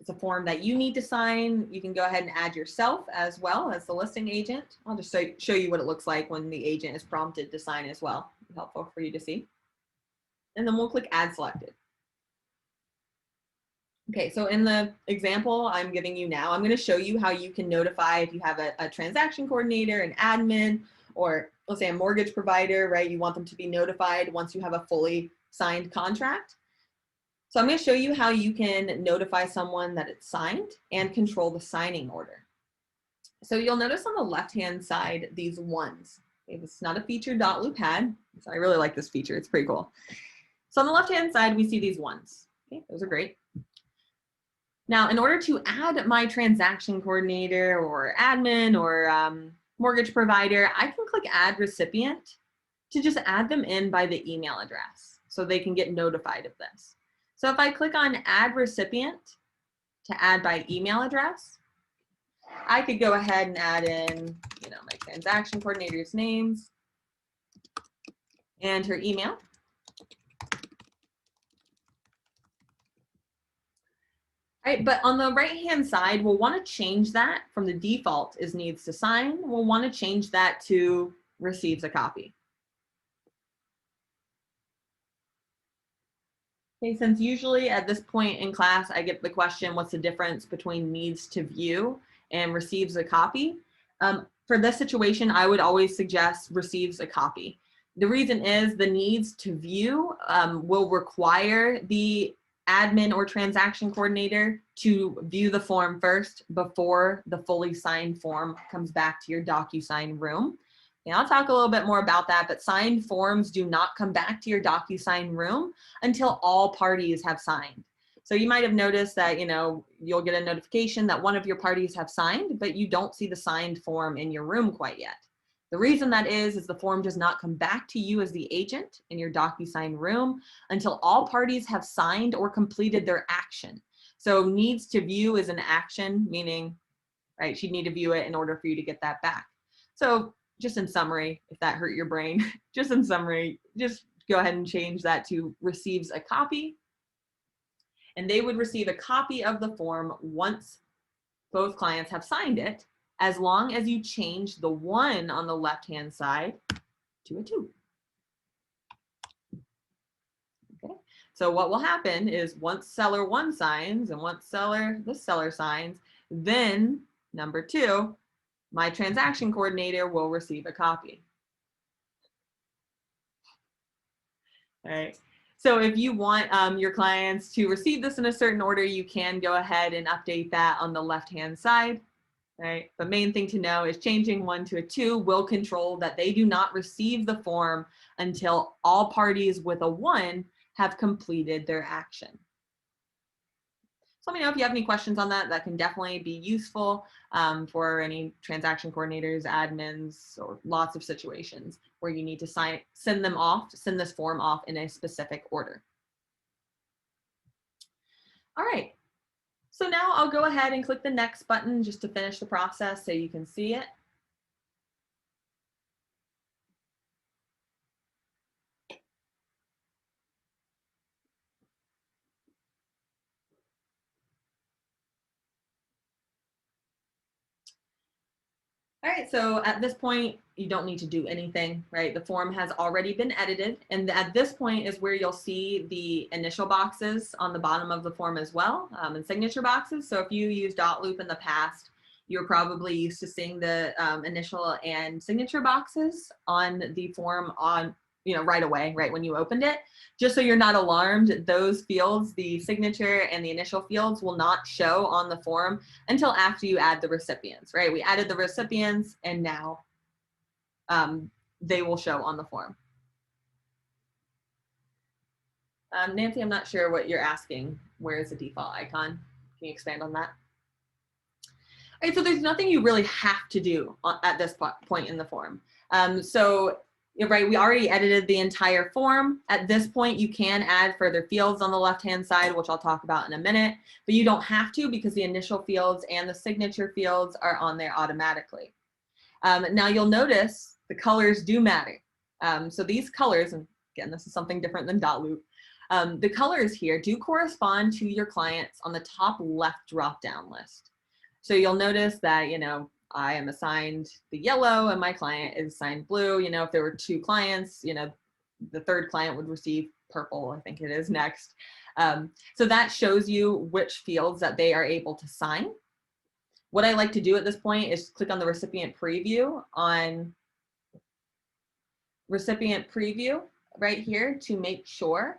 It's a form that you need to sign. You can go ahead and add yourself as well as the listing agent. I'll just show you what it looks like when the agent is prompted to sign as well. It's helpful for you to see. And then we'll click Add Selected. Okay, so in the example I'm giving you now, I'm going to show you how you can notify if you have a transaction coordinator, an admin, or let's say a mortgage provider, right? You want them to be notified once you have a fully signed contract. So I'm going to show you how you can notify someone that it's signed and control the signing order. So you'll notice on the left-hand side, these ones. Okay, this is not a feature .loop had. So I really like this feature. It's pretty cool. So on the left-hand side, we see these ones. Okay, those are great. Now, in order to add my transaction coordinator or admin or mortgage provider, I can click Add Recipient to just add them in by the email address so they can get notified of this. So if I click on Add Recipient to add by email address, I could go ahead and add in, my transaction coordinator's names and her email. All right, but on the right-hand side, we'll want to change that from the default is needs to sign. We'll want to change that to receives a copy. Okay, since usually at this point in class, I get the question, what's the difference between needs to view and receives a copy? For this situation, I would always suggest receives a copy. The reason is the needs to view will require the admin or transaction coordinator to view the form first before the fully signed form comes back to your DocuSign room. And I'll talk a little bit more about that, but signed forms do not come back to your DocuSign room until all parties have signed. So you might have noticed that, you'll get a notification that one of your parties have signed, but you don't see the signed form in your room quite yet. The reason that is the form does not come back to you as the agent in your DocuSign room until all parties have signed or completed their action. So needs to view is an action, meaning, right, she'd need to view it in order for you to get that back. So just in summary, if that hurt your brain, just in summary, just go ahead and change that to receives a copy. And they would receive a copy of the form once both clients have signed it, as long as you change the 1 on the left-hand side to a 2. Okay, so what will happen is once seller 1 signs and once this seller signs, then number 2, my transaction coordinator will receive a copy. All right. So if you want your clients to receive this in a certain order, you can go ahead and update that on the left-hand side. Right. The main thing to know is changing 1 to a 2 will control that they do not receive the form until all parties with a 1 have completed their action. So let me know if you have any questions on that. That can definitely be useful for any transaction coordinators, admins, or lots of situations where you need to send this form off in a specific order. All right. So now I'll go ahead and click the next button just to finish the process so you can see it. All right, so at this point, you don't need to do anything, right? The form has already been edited. And at this point is where you'll see the initial boxes on the bottom of the form as well, and signature boxes. So if you used .loop in the past, you're probably used to seeing the initial and signature boxes on the form right away, right when you opened it. Just so you're not alarmed, those fields, the signature and the initial fields, will not show on the form until after you add the recipients, right? We added the recipients and now they will show on the form. Nancy, I'm not sure what you're asking. Where is the default icon? Can you expand on that? All right, so there's nothing you really have to do at this point in the form. So right, we already edited the entire form. At this point, you can add further fields on the left-hand side, which I'll talk about in a minute, but you don't have to because the initial fields and the signature fields are on there automatically. Now you'll notice the colors do matter. So these colors, and again, this is something different than dot loop. The colors here do correspond to your clients on the top left drop-down list. So you'll notice that, you know, I am assigned the yellow and my client is assigned blue. You know, if there were 2 clients, you know, the third client would receive purple, I think it is next. So that shows you which fields that they are able to sign. What I like to do at this point is click on the recipient preview right here to make sure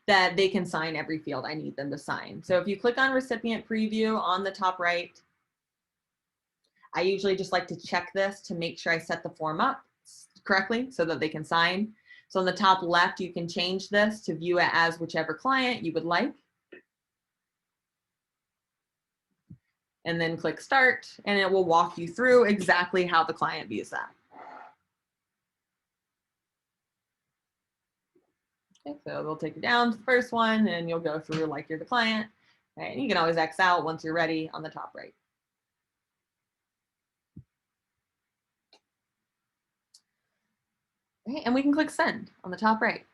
that they can sign every field I need them to sign. So if you click on recipient preview on the top right, I usually just like to check this to make sure I set the form up correctly so that they can sign. So on the top left, you can change this to view it as whichever client you would like. And then click start, and it will walk you through exactly how the client views that. Okay, so they'll take you down to the first one and you'll go through like you're the client. Okay, and you can always X out once you're ready on the top right. Okay, and we can click send on the top right.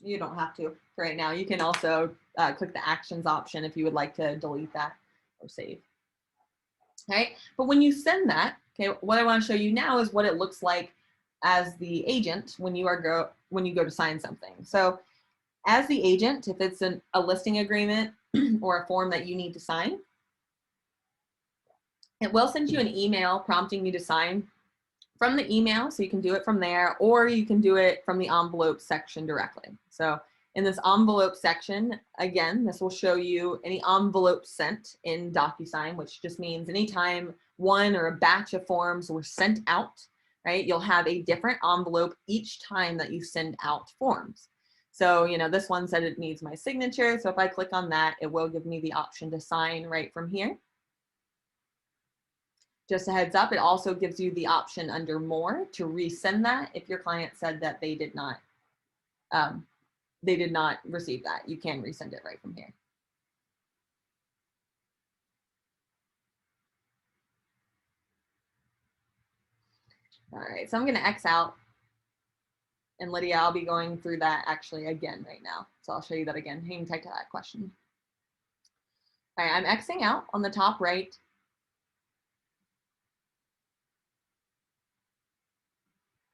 You don't have to right now. You can also click the actions option if you would like to delete that or save. All right, but when you send that, okay, what I want to show you now is what it looks like as the agent when you go to sign something. So as the agent, if it's a listing agreement or a form that you need to sign, it will send you an email prompting you to sign from the email, so you can do it from there, or you can do it from the envelope section directly. So in this envelope section, again, this will show you any envelope sent in DocuSign, which just means anytime one or a batch of forms were sent out, right, you'll have a different envelope each time that you send out forms. So, you know, this one said it needs my signature. So if I click on that, it will give me the option to sign right from here. Just a heads up, it also gives you the option under more to resend that if your client said that they did not receive that. You can resend it right from here. All right, so I'm going to X out. And Lydia, I'll be going through that actually again right now. So I'll show you that again. Hang tight to that question. All right, I'm Xing out on the top right.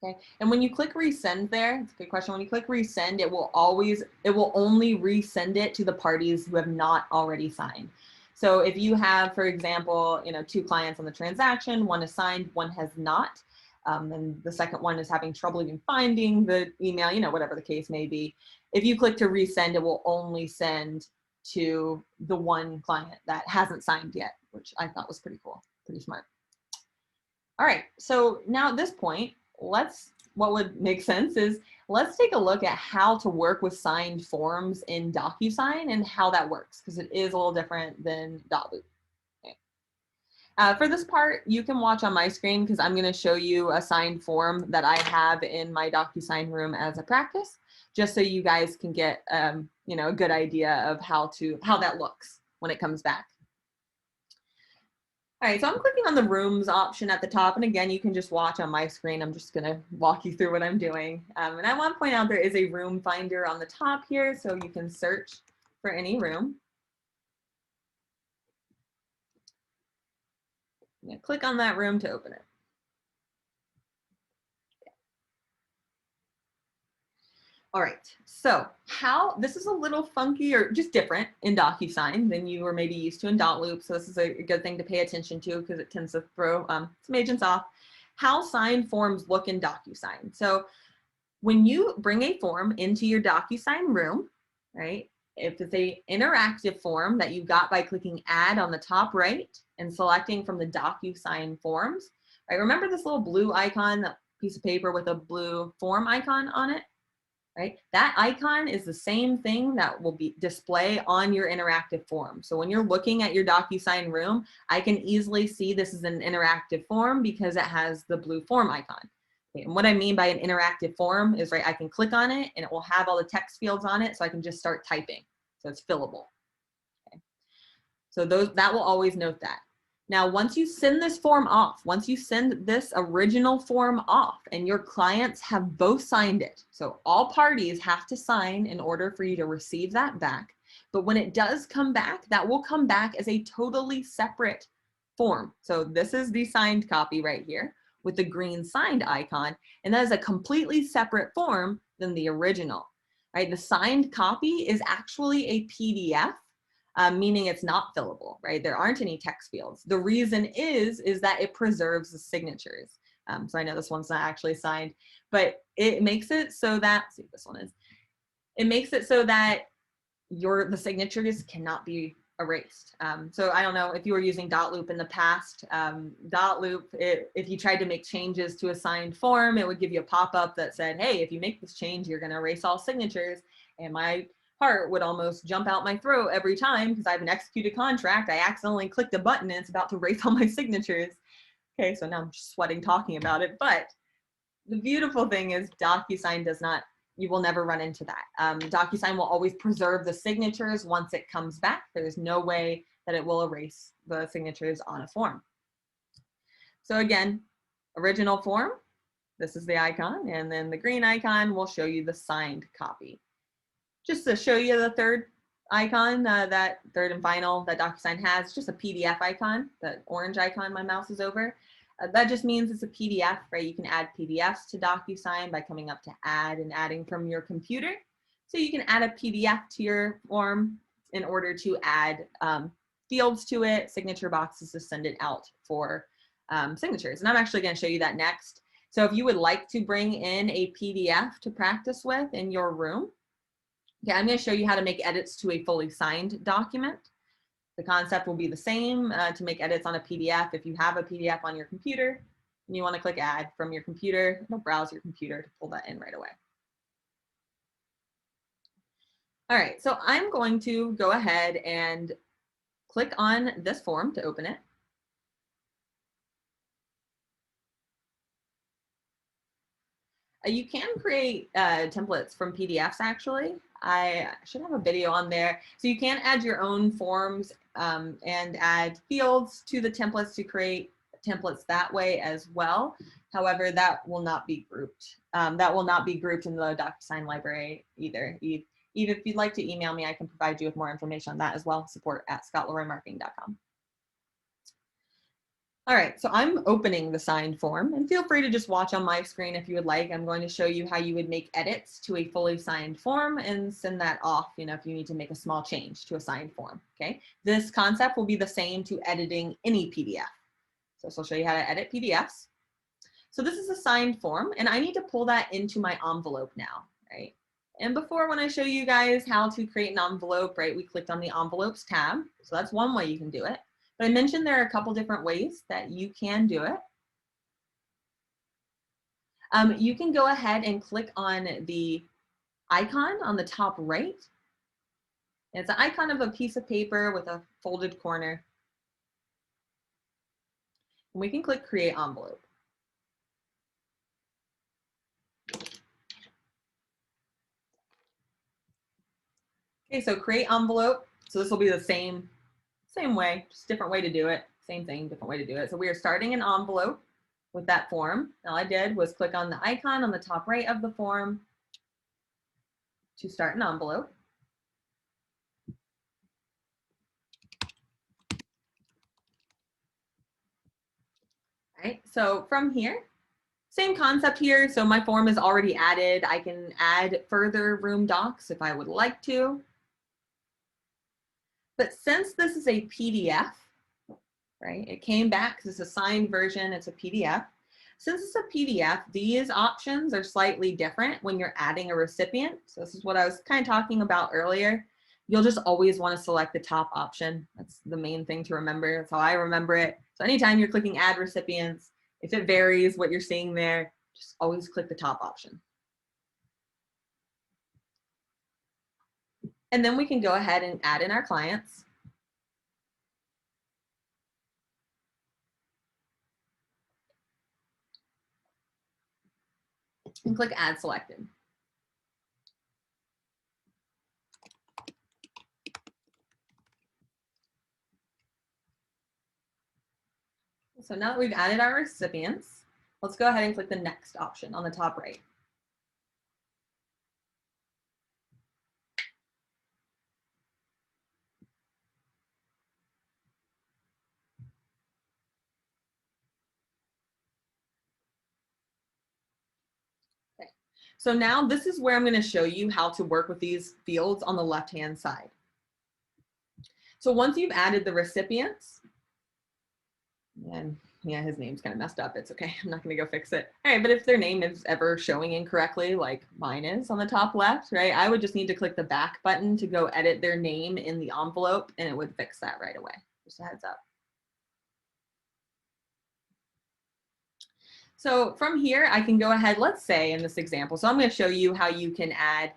Okay, and when you click resend there, it's a good question. When you click resend, it will only resend it to the parties who have not already signed. So if you have, for example, you know, 2 clients on the transaction, one is signed, one has not, and the second one is having trouble even finding the email, you know, whatever the case may be. If you click to resend, it will only send to the one client that hasn't signed yet, which I thought was pretty cool, pretty smart. All right, so now at this point, what would make sense is let's take a look at how to work with signed forms in DocuSign and how that works, because it is a little different than .loop. Okay. For this part, you can watch on my screen because I'm going to show you a signed form that I have in my DocuSign room as a practice, just so you guys can get you know, a good idea of how that looks when it comes back. All right, so I'm clicking on the rooms option at the top. And again, you can just watch on my screen. I'm just gonna walk you through what I'm doing. And I want to point out there is a room finder on the top here, so you can search for any room. Click on that room to open it. All right, so this is a little funky or just different in DocuSign than you were maybe used to in .loop. So this is a good thing to pay attention to because it tends to throw some agents off. How signed forms look in DocuSign. So when you bring a form into your DocuSign room, right, if it's an interactive form that you got by clicking add on the top right and selecting from the DocuSign forms, right, remember this little blue icon, that piece of paper with a blue form icon on it? right? That icon is the same thing that will be display on your interactive form. So when you're looking at your DocuSign room, I can easily see this is an interactive form because it has the blue form icon. Okay, and what I mean by an interactive form is, right, I can click on it and it will have all the text fields on it, so I can just start typing. So it's fillable. Okay. So that will always note that. Now, once you send this form off, once you send this original form off and your clients have both signed it, so all parties have to sign in order for you to receive that back. But when it does come back, that will come back as a totally separate form. So this is the signed copy right here with the green signed icon, and that is a completely separate form than the original, right? The signed copy is actually a PDF. Meaning it's not fillable, right? There aren't any text fields. The reason is that it preserves the signatures. So I know this one's not actually signed, but it makes it so that, let's see what this one is. It makes it so that the signatures cannot be erased. So I don't know if you were using .loop in the past. .loop, if you tried to make changes to a signed form, it would give you a pop-up that said, hey, if you make this change, you're gonna erase all signatures. And my heart would almost jump out my throat every time because I have an executed contract. I accidentally clicked a button and it's about to erase all my signatures. Okay, so now I'm just sweating talking about it. But the beautiful thing is DocuSign does not, you will never run into that. DocuSign will always preserve the signatures once it comes back. There's no way that it will erase the signatures on a form. So again, original form, this is the icon, and then the green icon will show you the signed copy. Just to show you the third icon, that third and final that DocuSign has, just a PDF icon, the orange icon my mouse is over. That just means it's a PDF, right? You can add PDFs to DocuSign by coming up to add and adding from your computer. So you can add a PDF to your form in order to add fields to it, signature boxes to send it out for signatures. And I'm actually going to show you that next. So if you would like to bring in a PDF to practice with in your room, okay, I'm going to show you how to make edits to a fully signed document. The concept will be the same to make edits on a PDF. If you have a PDF on your computer and you want to click add from your computer, it'll browse your computer to pull that in right away. All right, so I'm going to go ahead and click on this form to open it. You can create templates from PDFs actually. I should have a video on there. So you can add your own forms and add fields to the templates to create templates that way as well. However, that will not be grouped. That will not be grouped in the DocuSign library either. Even if you'd like to email me, I can provide you with more information on that as well, support@scottleroymarketing.com. All right, so I'm opening the signed form, and feel free to just watch on my screen if you would like. I'm going to show you how you would make edits to a fully signed form and send that off, if you need to make a small change to a signed form, okay? This concept will be the same to editing any PDF. So I'll show you how to edit PDFs. So this is a signed form, and I need to pull that into my envelope now, right? And before, when I show you guys how to create an envelope, right, we clicked on the envelopes tab. So that's one way you can do it. But I mentioned there are a couple different ways that you can do it. You can go ahead and click on the icon on the top right. It's an icon of a piece of paper with a folded corner. And we can click Create Envelope. Okay, so Create Envelope. So this will be the same way, just different way to do it. Same thing, different way to do it. So we are starting an envelope with that form. All I did was click on the icon on the top right of the form to start an envelope. All right, so from here, same concept here. So my form is already added. I can add further room docs if I would like to. But since this is a PDF, right, it came back because it's a signed version, it's a PDF. Since it's a PDF, these options are slightly different when you're adding a recipient. So this is what I was kind of talking about earlier. You'll just always want to select the top option. That's the main thing to remember. That's how I remember it. So anytime you're clicking add recipients, if it varies what you're seeing there, just always click the top option. And then we can go ahead and add in our clients. And click Add Selected. So now that we've added our recipients, let's go ahead and click the Next option on the top right. Okay. So now this is where I'm going to show you how to work with these fields on the left-hand side. So once you've added the recipients, and yeah, his name's kind of messed up. It's okay. I'm not going to go fix it. All right. But if their name is ever showing incorrectly, like mine is on the top left, right, I would just need to click the back button to go edit their name in the envelope, and it would fix that right away. Just a heads up. So from here, I can go ahead, let's say in this example, so I'm going to show you how you can add,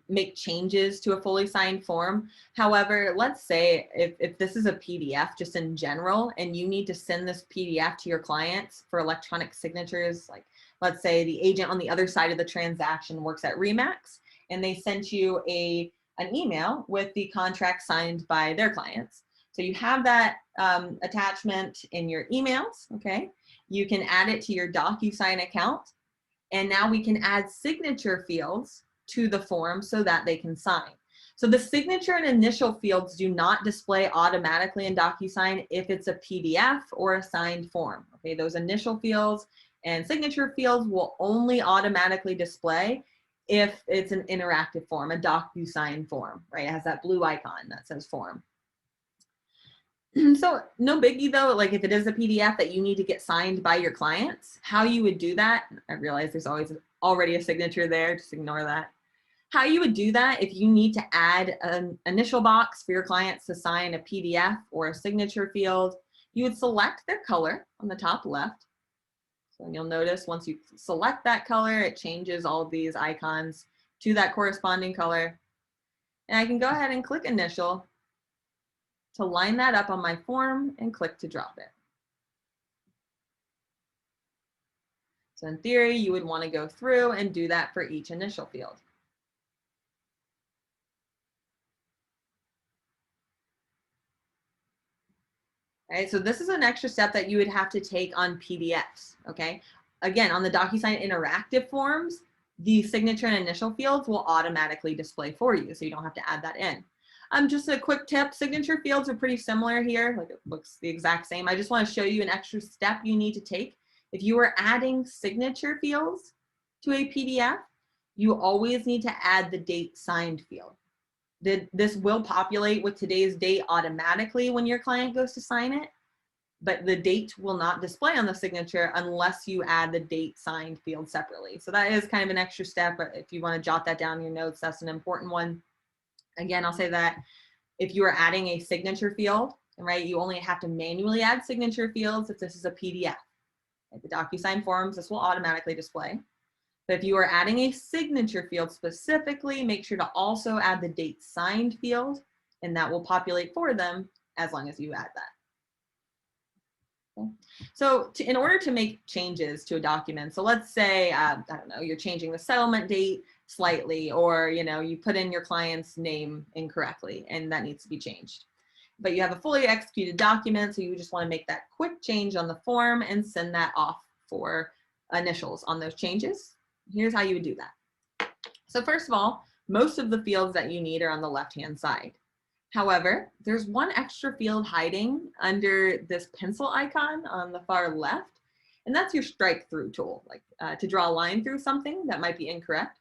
make changes to a fully signed form. However, let's say if this is a PDF just in general, and you need to send this PDF to your clients for electronic signatures, like let's say the agent on the other side of the transaction works at Remax, and they sent you an email with the contract signed by their clients. So you have that attachment in your emails, okay? You can add it to your DocuSign account, and now we can add signature fields to the form so that they can sign. So the signature and initial fields do not display automatically in DocuSign if it's a PDF or a signed form. Okay, those initial fields and signature fields will only automatically display if it's an interactive form, a DocuSign form, right? It has that blue icon that says form. So no biggie though, like if it is a PDF that you need to get signed by your clients, how you would do that, I realize there's already a signature there, just ignore that. How you would do that if you need to add an initial box for your clients to sign a PDF or a signature field, you would select their color on the top left. So you'll notice once you select that color, it changes all of these icons to that corresponding color. And I can go ahead and click initial to line that up on my form and click to drop it. So in theory, you would want to go through and do that for each initial field. All right, so this is an extra step that you would have to take on PDFs, okay? Again, on the DocuSign interactive forms, the signature and initial fields will automatically display for you, so you don't have to add that in. Just a quick tip, signature fields are pretty similar here, like it looks the exact same. I just want to show you an extra step you need to take. If you are adding signature fields to a PDF, you always need to add the date signed field. This will populate with today's date automatically when your client goes to sign it, but the date will not display on the signature unless you add the date signed field separately. So that is kind of an extra step, but if you want to jot that down in your notes, that's an important one. Again, I'll say that if you are adding a signature field, right, you only have to manually add signature fields if this is a PDF. Like the DocuSign forms, this will automatically display. But if you are adding a signature field specifically, make sure to also add the date signed field, and that will populate for them as long as you add that. Okay. So in order to make changes to a document, so let's say, I don't know, you're changing the settlement date slightly, or you put in your client's name incorrectly and that needs to be changed. But you have a fully executed document, so you just want to make that quick change on the form and send that off for initials on those changes. Here's how you would do that. So first of all, most of the fields that you need are on the left-hand side. However, there's one extra field hiding under this pencil icon on the far left, and that's your strike through tool, like to draw a line through something that might be incorrect.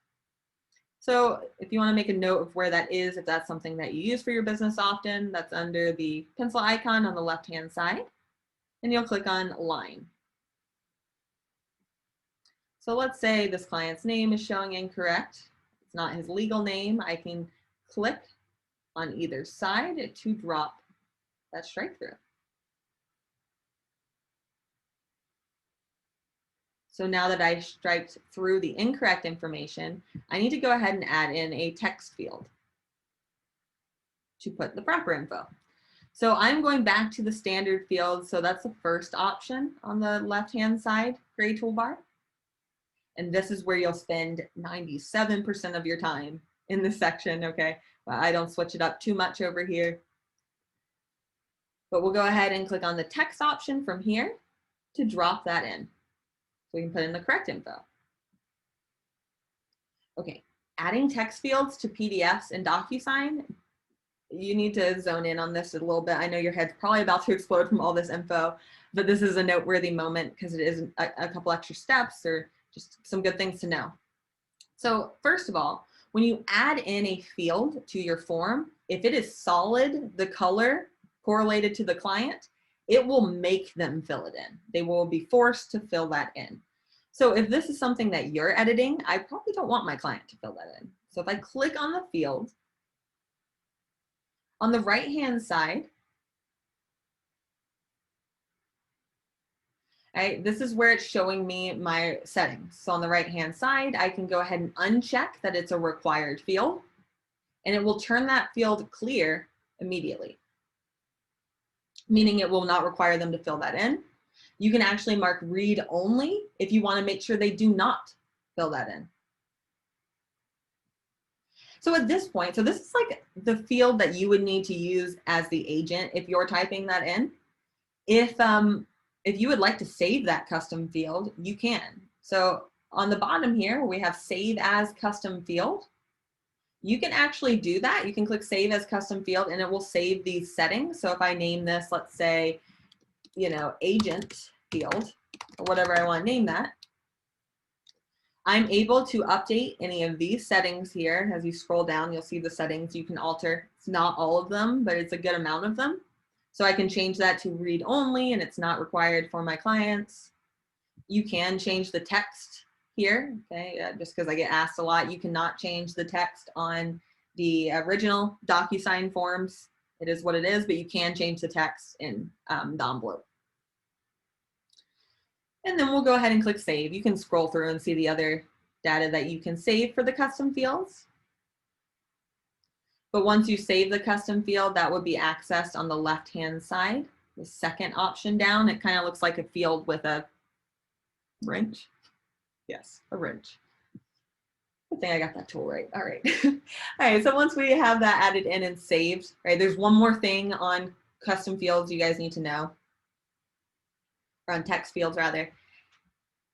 So if you want to make a note of where that is, if that's something that you use for your business often, that's under the pencil icon on the left-hand side, and you'll click on line. So let's say this client's name is showing incorrect. It's not his legal name. I can click on either side to drop that strike through. So now that I striked through the incorrect information, I need to go ahead and add in a text field. to put the proper info. So I'm going back to the standard fields. So that's the first option on the left-hand side, gray toolbar. And this is where you'll spend 97% of your time in this section, okay? Well, I don't switch it up too much over here. But we'll go ahead and click on the text option from here to drop that in. So we can put in the correct info. Okay, adding text fields to PDFs and DocuSign, you need to zone in on this a little bit. I know your head's probably about to explode from all this info, but this is a noteworthy moment because it is a couple extra steps or just some good things to know. So first of all, when you add in a field to your form, if it is solid, the color correlated to the client, it will make them fill it in. They will be forced to fill that in. So if this is something that you're editing, I probably don't want my client to fill that in. So if I click on the field, on the right-hand side, right, this is where it's showing me my settings. So on the right-hand side, I can go ahead and uncheck that it's a required field, and it will turn that field clear immediately, meaning it will not require them to fill that in. You can actually mark read only if you want to make sure they do not fill that in. So at this point, so this is like the field that you would need to use as the agent if you're typing that in. If you would like to save that custom field, you can. So on the bottom here, we have save as custom field. You can actually do that. You can click save as custom field and it will save these settings. So if I name this, let's say, you know, agent field or whatever I want to name that, I'm able to update any of these settings here. As you scroll down, you'll see the settings you can alter. It's not all of them, but it's a good amount of them. So I can change that to read only and it's not required for my clients. You can change the text here, okay? Just because I get asked a lot, you cannot change the text on the original DocuSign forms. It is what it is, but you can change the text in the envelope. And then we'll go ahead and click save. You can scroll through and see the other data that you can save for the custom fields. But once you save the custom field, that would be accessed on the left-hand side. The second option down, it kind of looks like a field with a wrench. Yes, a wrench. I think I got that tool right. All right. All right, so once we have that added in and saved, right, there's one more thing on custom fields you guys need to know. Or on text fields rather,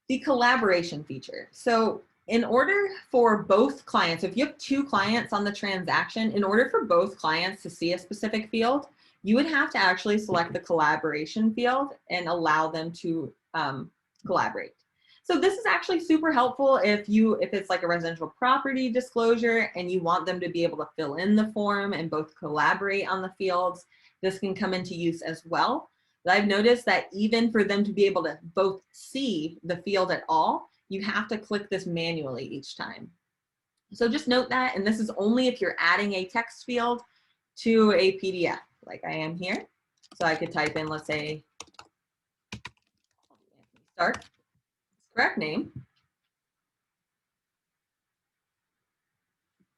the collaboration feature. So in order for both clients, if you have two clients on the transaction, in order for both clients to see a specific field, you would have to actually select the collaboration field and allow them to collaborate. So this is actually super helpful if it's like a residential property disclosure and you want them to be able to fill in the form and both collaborate on the fields. This can come into use as well. But I've noticed that even for them to be able to both see the field at all, you have to click this manually each time. So just note that, and this is only if you're adding a text field to a PDF, like I am here. So I could type in, let's say, Stark, correct name.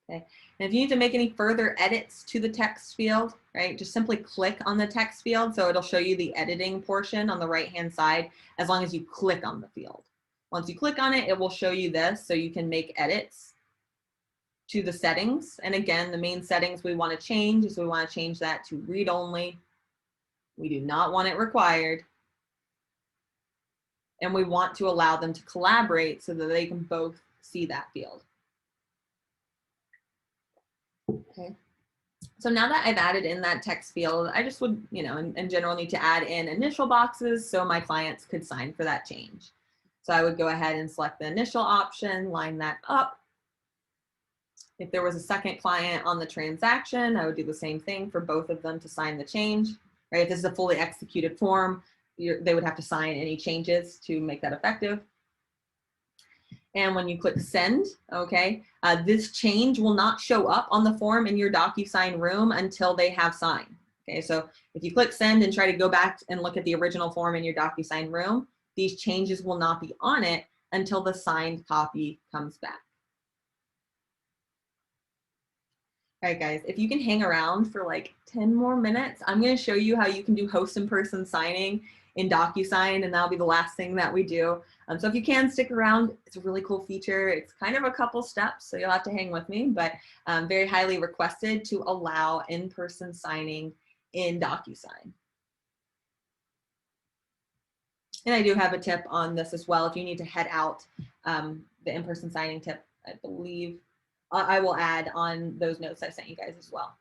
Okay. And if you need to make any further edits to the text field, right, just simply click on the text field. So it'll show you the editing portion on the right-hand side as long as you click on the field. Once you click on it, it will show you this so you can make edits to the settings. And again, the main settings we want to change is we want to change that to read only. We do not want it required. And we want to allow them to collaborate so that they can both see that field. Okay. So now that I've added in that text field, I just would, you know, in general need to add in initial boxes so my clients could sign for that change. So I would go ahead and select the initial option, line that up. If there was a second client on the transaction, I would do the same thing for both of them to sign the change, right? If this is a fully executed form, they would have to sign any changes to make that effective. And when you click send, okay, this change will not show up on the form in your DocuSign room until they have signed. Okay, so if you click send and try to go back and look at the original form in your DocuSign room, these changes will not be on it until the signed copy comes back. All right, guys, if you can hang around for like 10 more minutes, I'm going to show you how you can do host in person signing in DocuSign, and that'll be the last thing that we do. So if you can stick around, it's a really cool feature. It's kind of a couple steps, so you'll have to hang with me, but very highly requested to allow in-person signing in DocuSign. And I do have a tip on this as well. If you need to head out, the in-person signing tip, I believe I will add on those notes I sent you guys as well.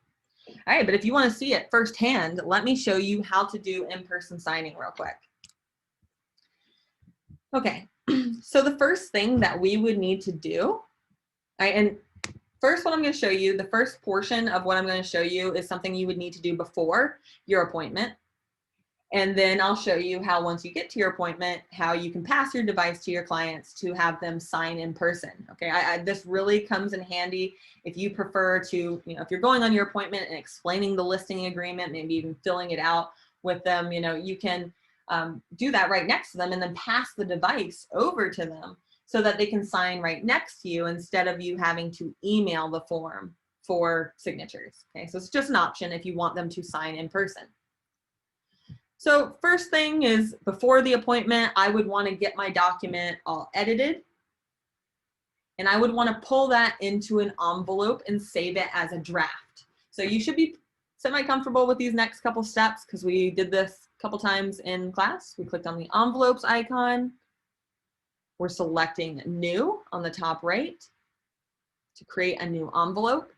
All right, but if you want to see it firsthand, let me show you how to do in-person signing real quick. Okay, so the first thing that we would need to do, all right, and first what I'm going to show you, the first portion of what I'm going to show you is something you would need to do before your appointment. And then I'll show you how once you get to your appointment, how you can pass your device to your clients to have them sign in person. Okay, this really comes in handy if you prefer to, if you're going on your appointment and explaining the listing agreement, maybe even filling it out with them, you can do that right next to them and then pass the device over to them so that they can sign right next to you instead of you having to email the form for signatures. Okay, so it's just an option if you want them to sign in person. So first thing is before the appointment, I would want to get my document all edited. And I would want to pull that into an envelope and save it as a draft. So you should be semi-comfortable with these next couple steps because we did this a couple times in class. We clicked on the envelopes icon. We're selecting new on the top right to create a new envelope.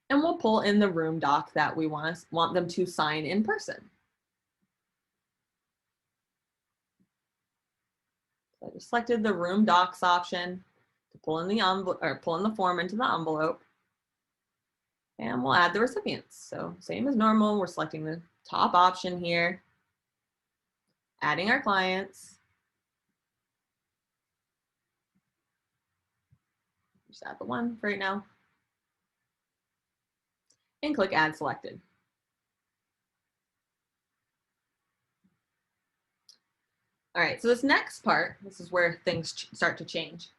And we'll pull in the room doc that we want them to sign in person. So I just selected the room docs option to pull in the envelope or pull in the form into the envelope. And we'll add the recipients. So same as normal, we're selecting the top option here, adding our clients. Just add the one for right now. And click Add Selected. All right, so this next part, this is where things start to change.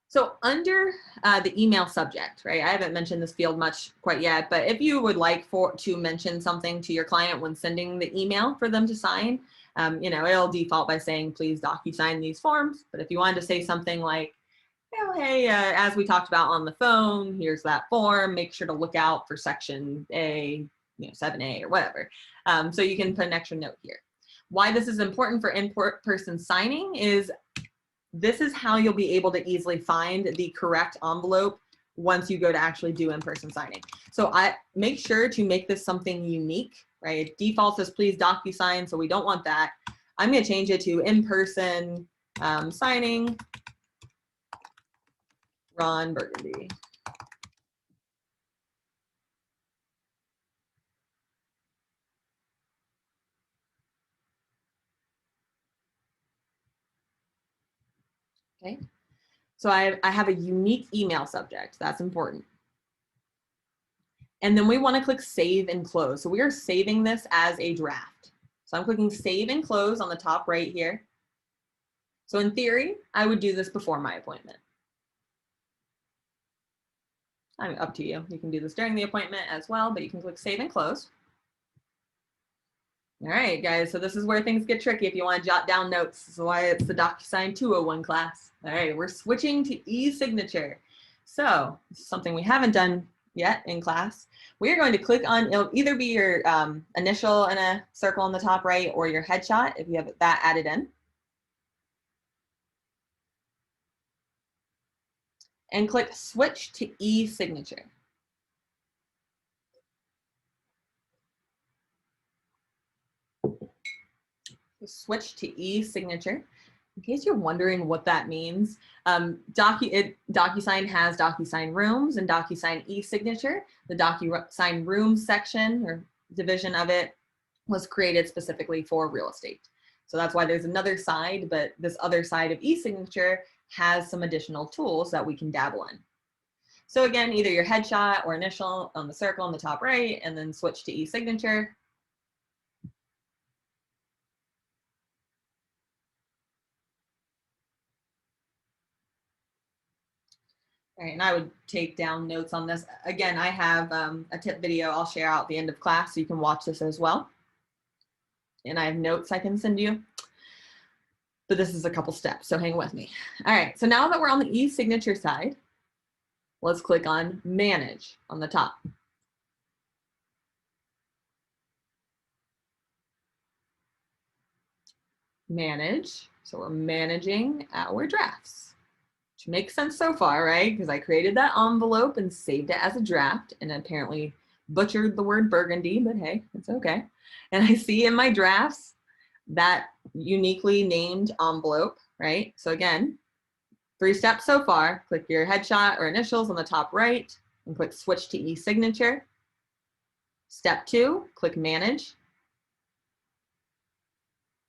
So under the email subject, right? I haven't mentioned this field much quite yet, but if you would like to mention something to your client when sending the email for them to sign, it'll default by saying, please DocuSign these forms. But if you wanted to say something like, hey, as we talked about on the phone, here's that form, make sure to look out for section A, 7A or whatever. So you can put an extra note here. Why this is important for in-person signing is this is how you'll be able to easily find the correct envelope once you go to actually do in-person signing. So I make sure to make this something unique, right? It defaults as please DocuSign, so we don't want that. I'm going to change it to in-person signing, Ron Burgundy. Okay, so I have a unique email subject. That's important. And then we want to click Save and Close. So we are saving this as a draft. So I'm clicking Save and Close on the top right here. So in theory, I would do this before my appointment. I mean, up to you. You can do this during the appointment as well, but you can click Save and Close. All right, guys, so this is where things get tricky if you want to jot down notes. This is why it's the DocuSign 201 class. All right, we're switching to e-signature. So this is something we haven't done yet in class. We're going to click on, it'll either be your initial in a circle on the top right or your headshot if you have that added in. And click Switch to e-signature. Switch to e-signature. In case you're wondering what that means, DocuSign has DocuSign Rooms and DocuSign e-signature. The DocuSign Rooms section or division of it was created specifically for real estate. So that's why there's another side, but this other side of e-signature has some additional tools that we can dabble in. So again, either your headshot or initial on the circle on the top right, and then switch to e-signature. All right, and I would take down notes on this. Again, I have a tip video I'll share out at the end of class so you can watch this as well. And I have notes I can send you. But this is a couple steps, so hang with me. All right, so now that we're on the e-signature side, let's click on Manage on the top. Manage, so we're managing our drafts, which makes sense so far, right? Because I created that envelope and saved it as a draft and apparently butchered the word burgundy, but hey, it's okay. And I see in my drafts that uniquely named envelope, right? So again, 3 steps so far. Click your headshot or initials on the top right and click Switch to e-signature. Step 2, click Manage.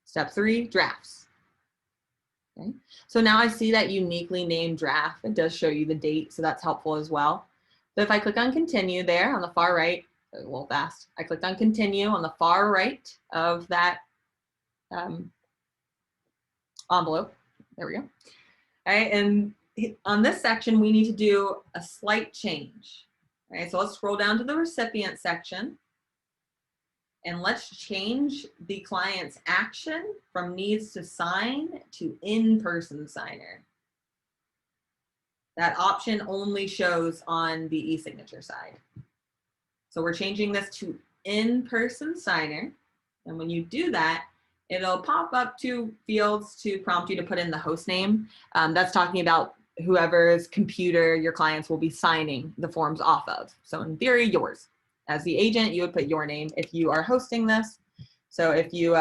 Step 3, Drafts. Okay. So now I see that uniquely named draft. It does show you the date, so that's helpful as well. So if I click on Continue there on the far right, a little fast, I clicked on Continue on the far right of that envelope. There we go. All right, and on this section, we need to do a slight change. All right, so let's scroll down to the recipient section. And let's change the client's action from needs to sign to in-person signer. That option only shows on the e-signature side. So we're changing this to in-person signer. And when you do that, it'll pop up 2 fields to prompt you to put in the host name. That's talking about whoever's computer your clients will be signing the forms off of. So in theory, yours. As the agent, you would put your name if you are hosting this. So if you,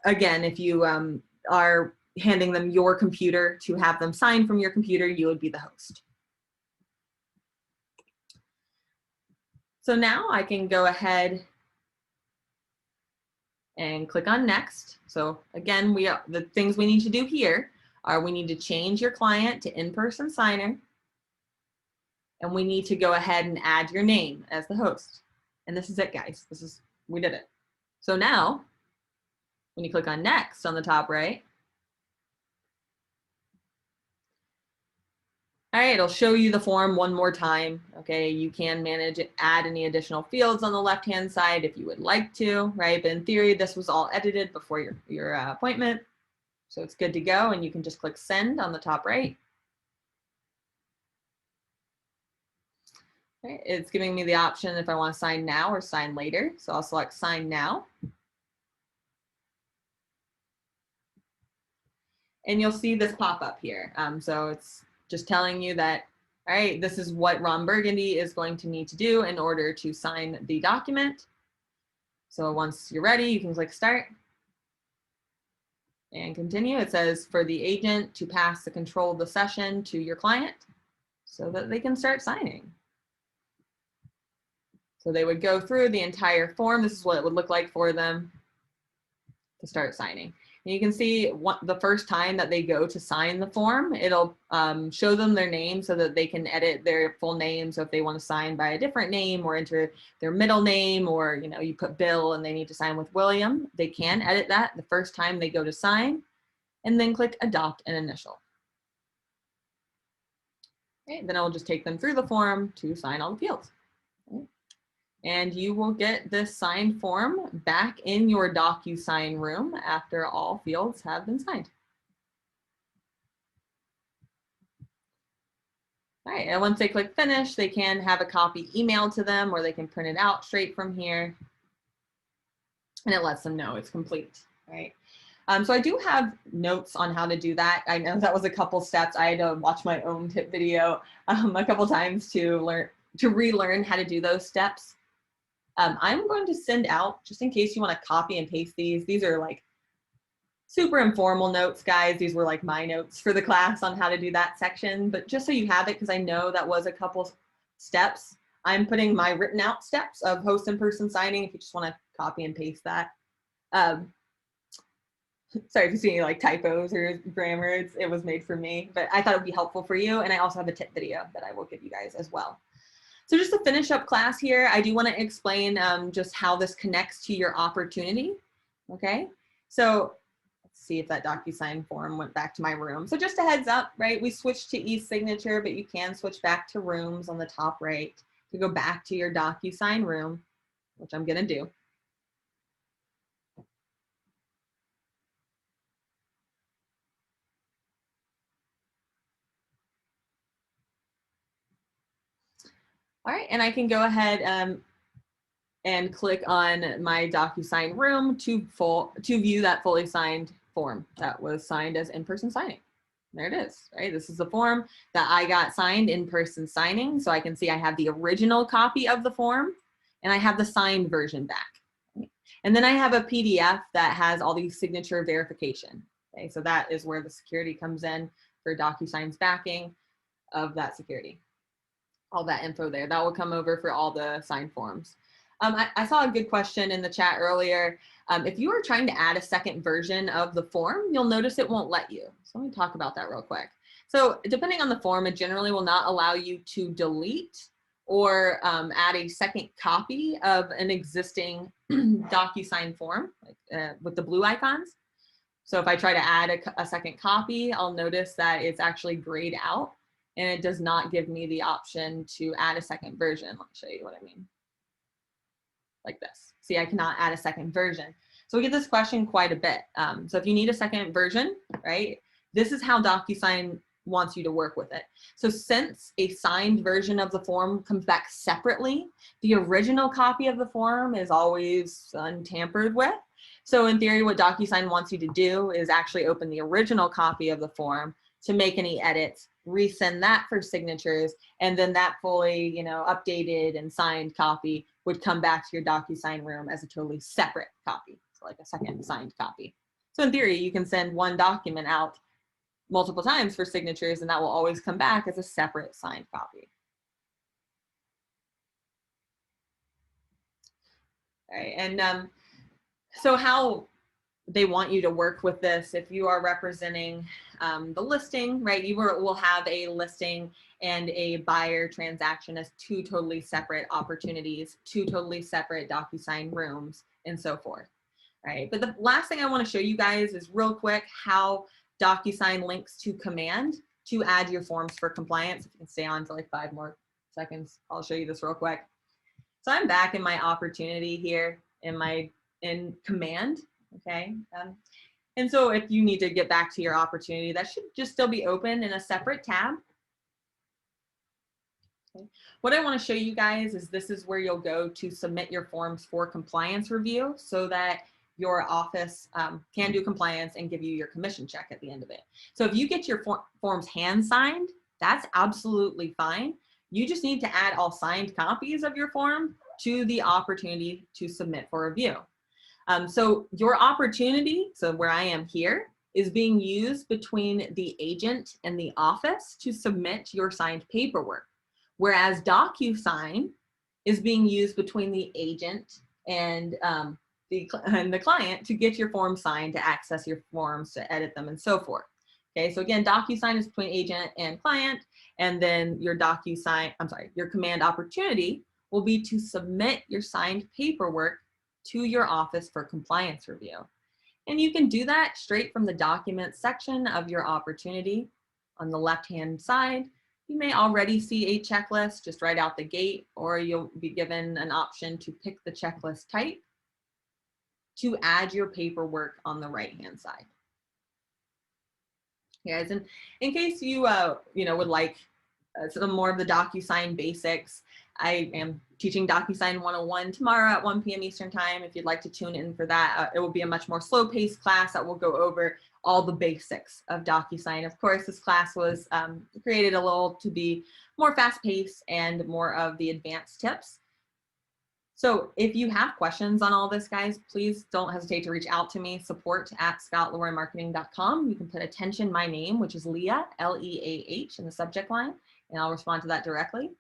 again, if you are handing them your computer to have them sign from your computer, you would be the host. So now I can go ahead and click on Next. So again, the things we need to do here are we need to change your client to in-person signer. And we need to go ahead and add your name as the host. And this is it, guys. We did it. So now, when you click on Next on the top right, all right, it'll show you the form one more time. Okay, you can add any additional fields on the left-hand side if you would like to, right? But in theory, this was all edited before your appointment. So it's good to go, and you can just click Send on the top right. Okay, it's giving me the option if I want to sign now or sign later. So I'll select Sign Now. And you'll see this pop up here. So it's just telling you that, all right, this is what Ron Burgundy is going to need to do in order to sign the document. So once you're ready, you can click Start and continue. It says for the agent to pass the control of the session to your client so that they can start signing. So they would go through the entire form. This is what it would look like for them to start signing. And you can see the first time that they go to sign the form, it'll show them their name so that they can edit their full name. So if they want to sign by a different name or enter their middle name, or you put Bill and they need to sign with William, they can edit that the first time they go to sign, and then click Adopt an Initial. Okay, then I'll just take them through the form to sign all the fields. Okay. And you will get this signed form back in your DocuSign room after all fields have been signed. All right, and once they click Finish, they can have a copy emailed to them, or they can print it out straight from here. And it lets them know it's complete, right? So I do have notes on how to do that. I know that was a couple steps. I had to watch my own tip video a couple times to relearn how to do those steps. I'm going to send out, just in case you want to copy and paste these. These are like super informal notes, guys. These were like my notes for the class on how to do that section. But just so you have it, because I know that was a couple steps, I'm putting my written out steps of host and person signing if you just want to copy and paste that. Sorry if you see any like typos or grammar, it was made for me, but I thought it would be helpful for you. And I also have a tip video that I will give you guys as well. So just to finish up class here, I do want to explain just how this connects to your opportunity. Okay, so let's see if that DocuSign form went back to my room. So just a heads up, right? We switched to e-signature, but you can switch back to rooms on the top right to go back to your DocuSign room, which I'm gonna do. All right, and I can go ahead and click on my DocuSign room to view that fully signed form that was signed as in-person signing. There it is, right? This is the form that I got signed in-person signing. So I can see I have the original copy of the form and I have the signed version back. And then I have a PDF that has all the signature verification. Okay, so that is where the security comes in for DocuSign's backing of that security. All that info there, that will come over for all the signed forms. I saw a good question in the chat earlier. If you are trying to add a second version of the form, you'll notice it won't let you. So let me talk about that real quick. So depending on the form, it generally will not allow you to delete or add a second copy of an existing DocuSign form with the blue icons. So if I try to add a second copy, I'll notice that it's actually grayed out and it does not give me the option to add a second version. Let me show you what I mean. Like this. See, I cannot add a second version. So we get this question quite a bit. So if you need a second version, right, this is how DocuSign wants you to work with it. So since a signed version of the form comes back separately, the original copy of the form is always untampered with. So in theory, what DocuSign wants you to do is actually open the original copy of the form to make any edits, resend that for signatures, and then that fully, updated and signed copy would come back to your DocuSign room as a totally separate copy, so like a second signed copy. So in theory, you can send one document out multiple times for signatures, and that will always come back as a separate signed copy. All right, and so how they want you to work with this, if you are representing the listing, right, you will have a listing and a buyer transaction as two totally separate opportunities, two totally separate DocuSign rooms, and so forth, right? But the last thing I want to show you guys is real quick how DocuSign links to command to add your forms for compliance. If you can stay on for like 5 more seconds, I'll show you this real quick. So I'm back in my opportunity here in command. Okay, and so if you need to get back to your opportunity, that should just still be open in a separate tab. Okay. What I want to show you guys is this is where you'll go to submit your forms for compliance review so that your office can do compliance and give you your commission check at the end of it. So if you get your forms hand signed, that's absolutely fine. You just need to add all signed copies of your form to the opportunity to submit for review. So your opportunity, so where I am here, is being used between the agent and the office to submit your signed paperwork, whereas DocuSign is being used between the agent and the client to get your form signed, to access your forms, to edit them, and so forth. Okay, so again, DocuSign is between agent and client, and then your your command opportunity will be to submit your signed paperwork to your office for compliance review. And you can do that straight from the documents section of your opportunity. On the left-hand side, you may already see a checklist just right out the gate, or you'll be given an option to pick the checklist type to add your paperwork on the right-hand side. Guys, and in case you would like some more of the DocuSign basics, I am teaching DocuSign 101 tomorrow at 1 p.m. Eastern time. If you'd like to tune in for that, it will be a much more slow-paced class that will go over all the basics of DocuSign. Of course, this class was created a little to be more fast-paced and more of the advanced tips. So if you have questions on all this, guys, please don't hesitate to reach out to me, support@scottleroymarketing.com. You can put attention my name, which is Leah, L-E-A-H, in the subject line, and I'll respond to that directly.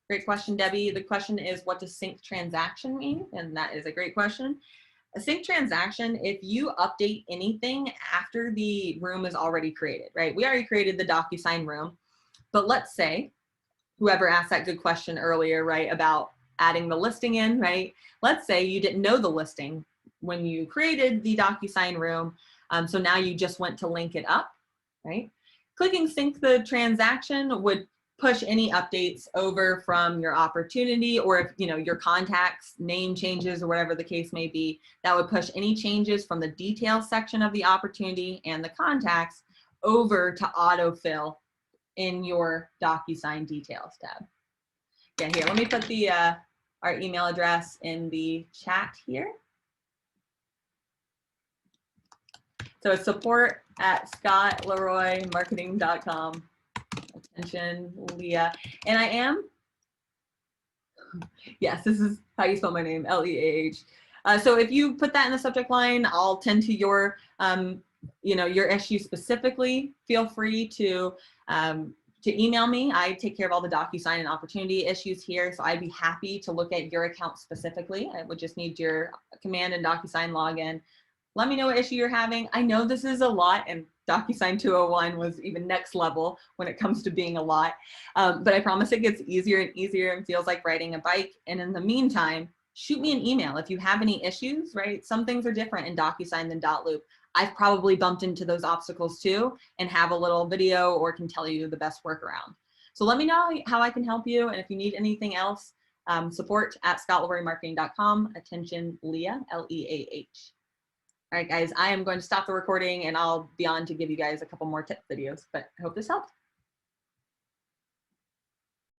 Great question, Debbie. The question is, what does sync transaction mean? And that is a great question. A sync transaction, if you update anything after the room is already created, right? We already created the DocuSign room, but let's say whoever asked that good question earlier, right, about adding the listing in, right? Let's say you didn't know the listing when you created the DocuSign room. So now you just went to link it up, right? Clicking sync the transaction would push any updates over from your opportunity, or if your contact's name changes or whatever the case may be, that would push any changes from the details section of the opportunity and the contacts over to autofill in your DocuSign details tab. Yeah, here, let me put the our email address in the chat here. So it's support@scottleroymarketing.com. Attention, Leah. And I am, yes, this is how you spell my name, Leah. So if you put that in the subject line, I'll tend to your, your issue specifically. Feel free to email me. I take care of all the DocuSign and opportunity issues here, so I'd be happy to look at your account specifically. I would just need your command and DocuSign login. Let me know what issue you're having. I know this is a lot, and DocuSign 201 was even next level when it comes to being a lot, but I promise it gets easier and easier and feels like riding a bike. And in the meantime, shoot me an email if you have any issues, right? Some things are different in DocuSign than .loop. I've probably bumped into those obstacles too and have a little video or can tell you the best workaround. So let me know how I can help you. And if you need anything else, support@scottleroymarketing.com. Attention, Leah, Leah. All right, guys, I am going to stop the recording and I'll be on to give you guys a couple more tip videos, but I hope this helped.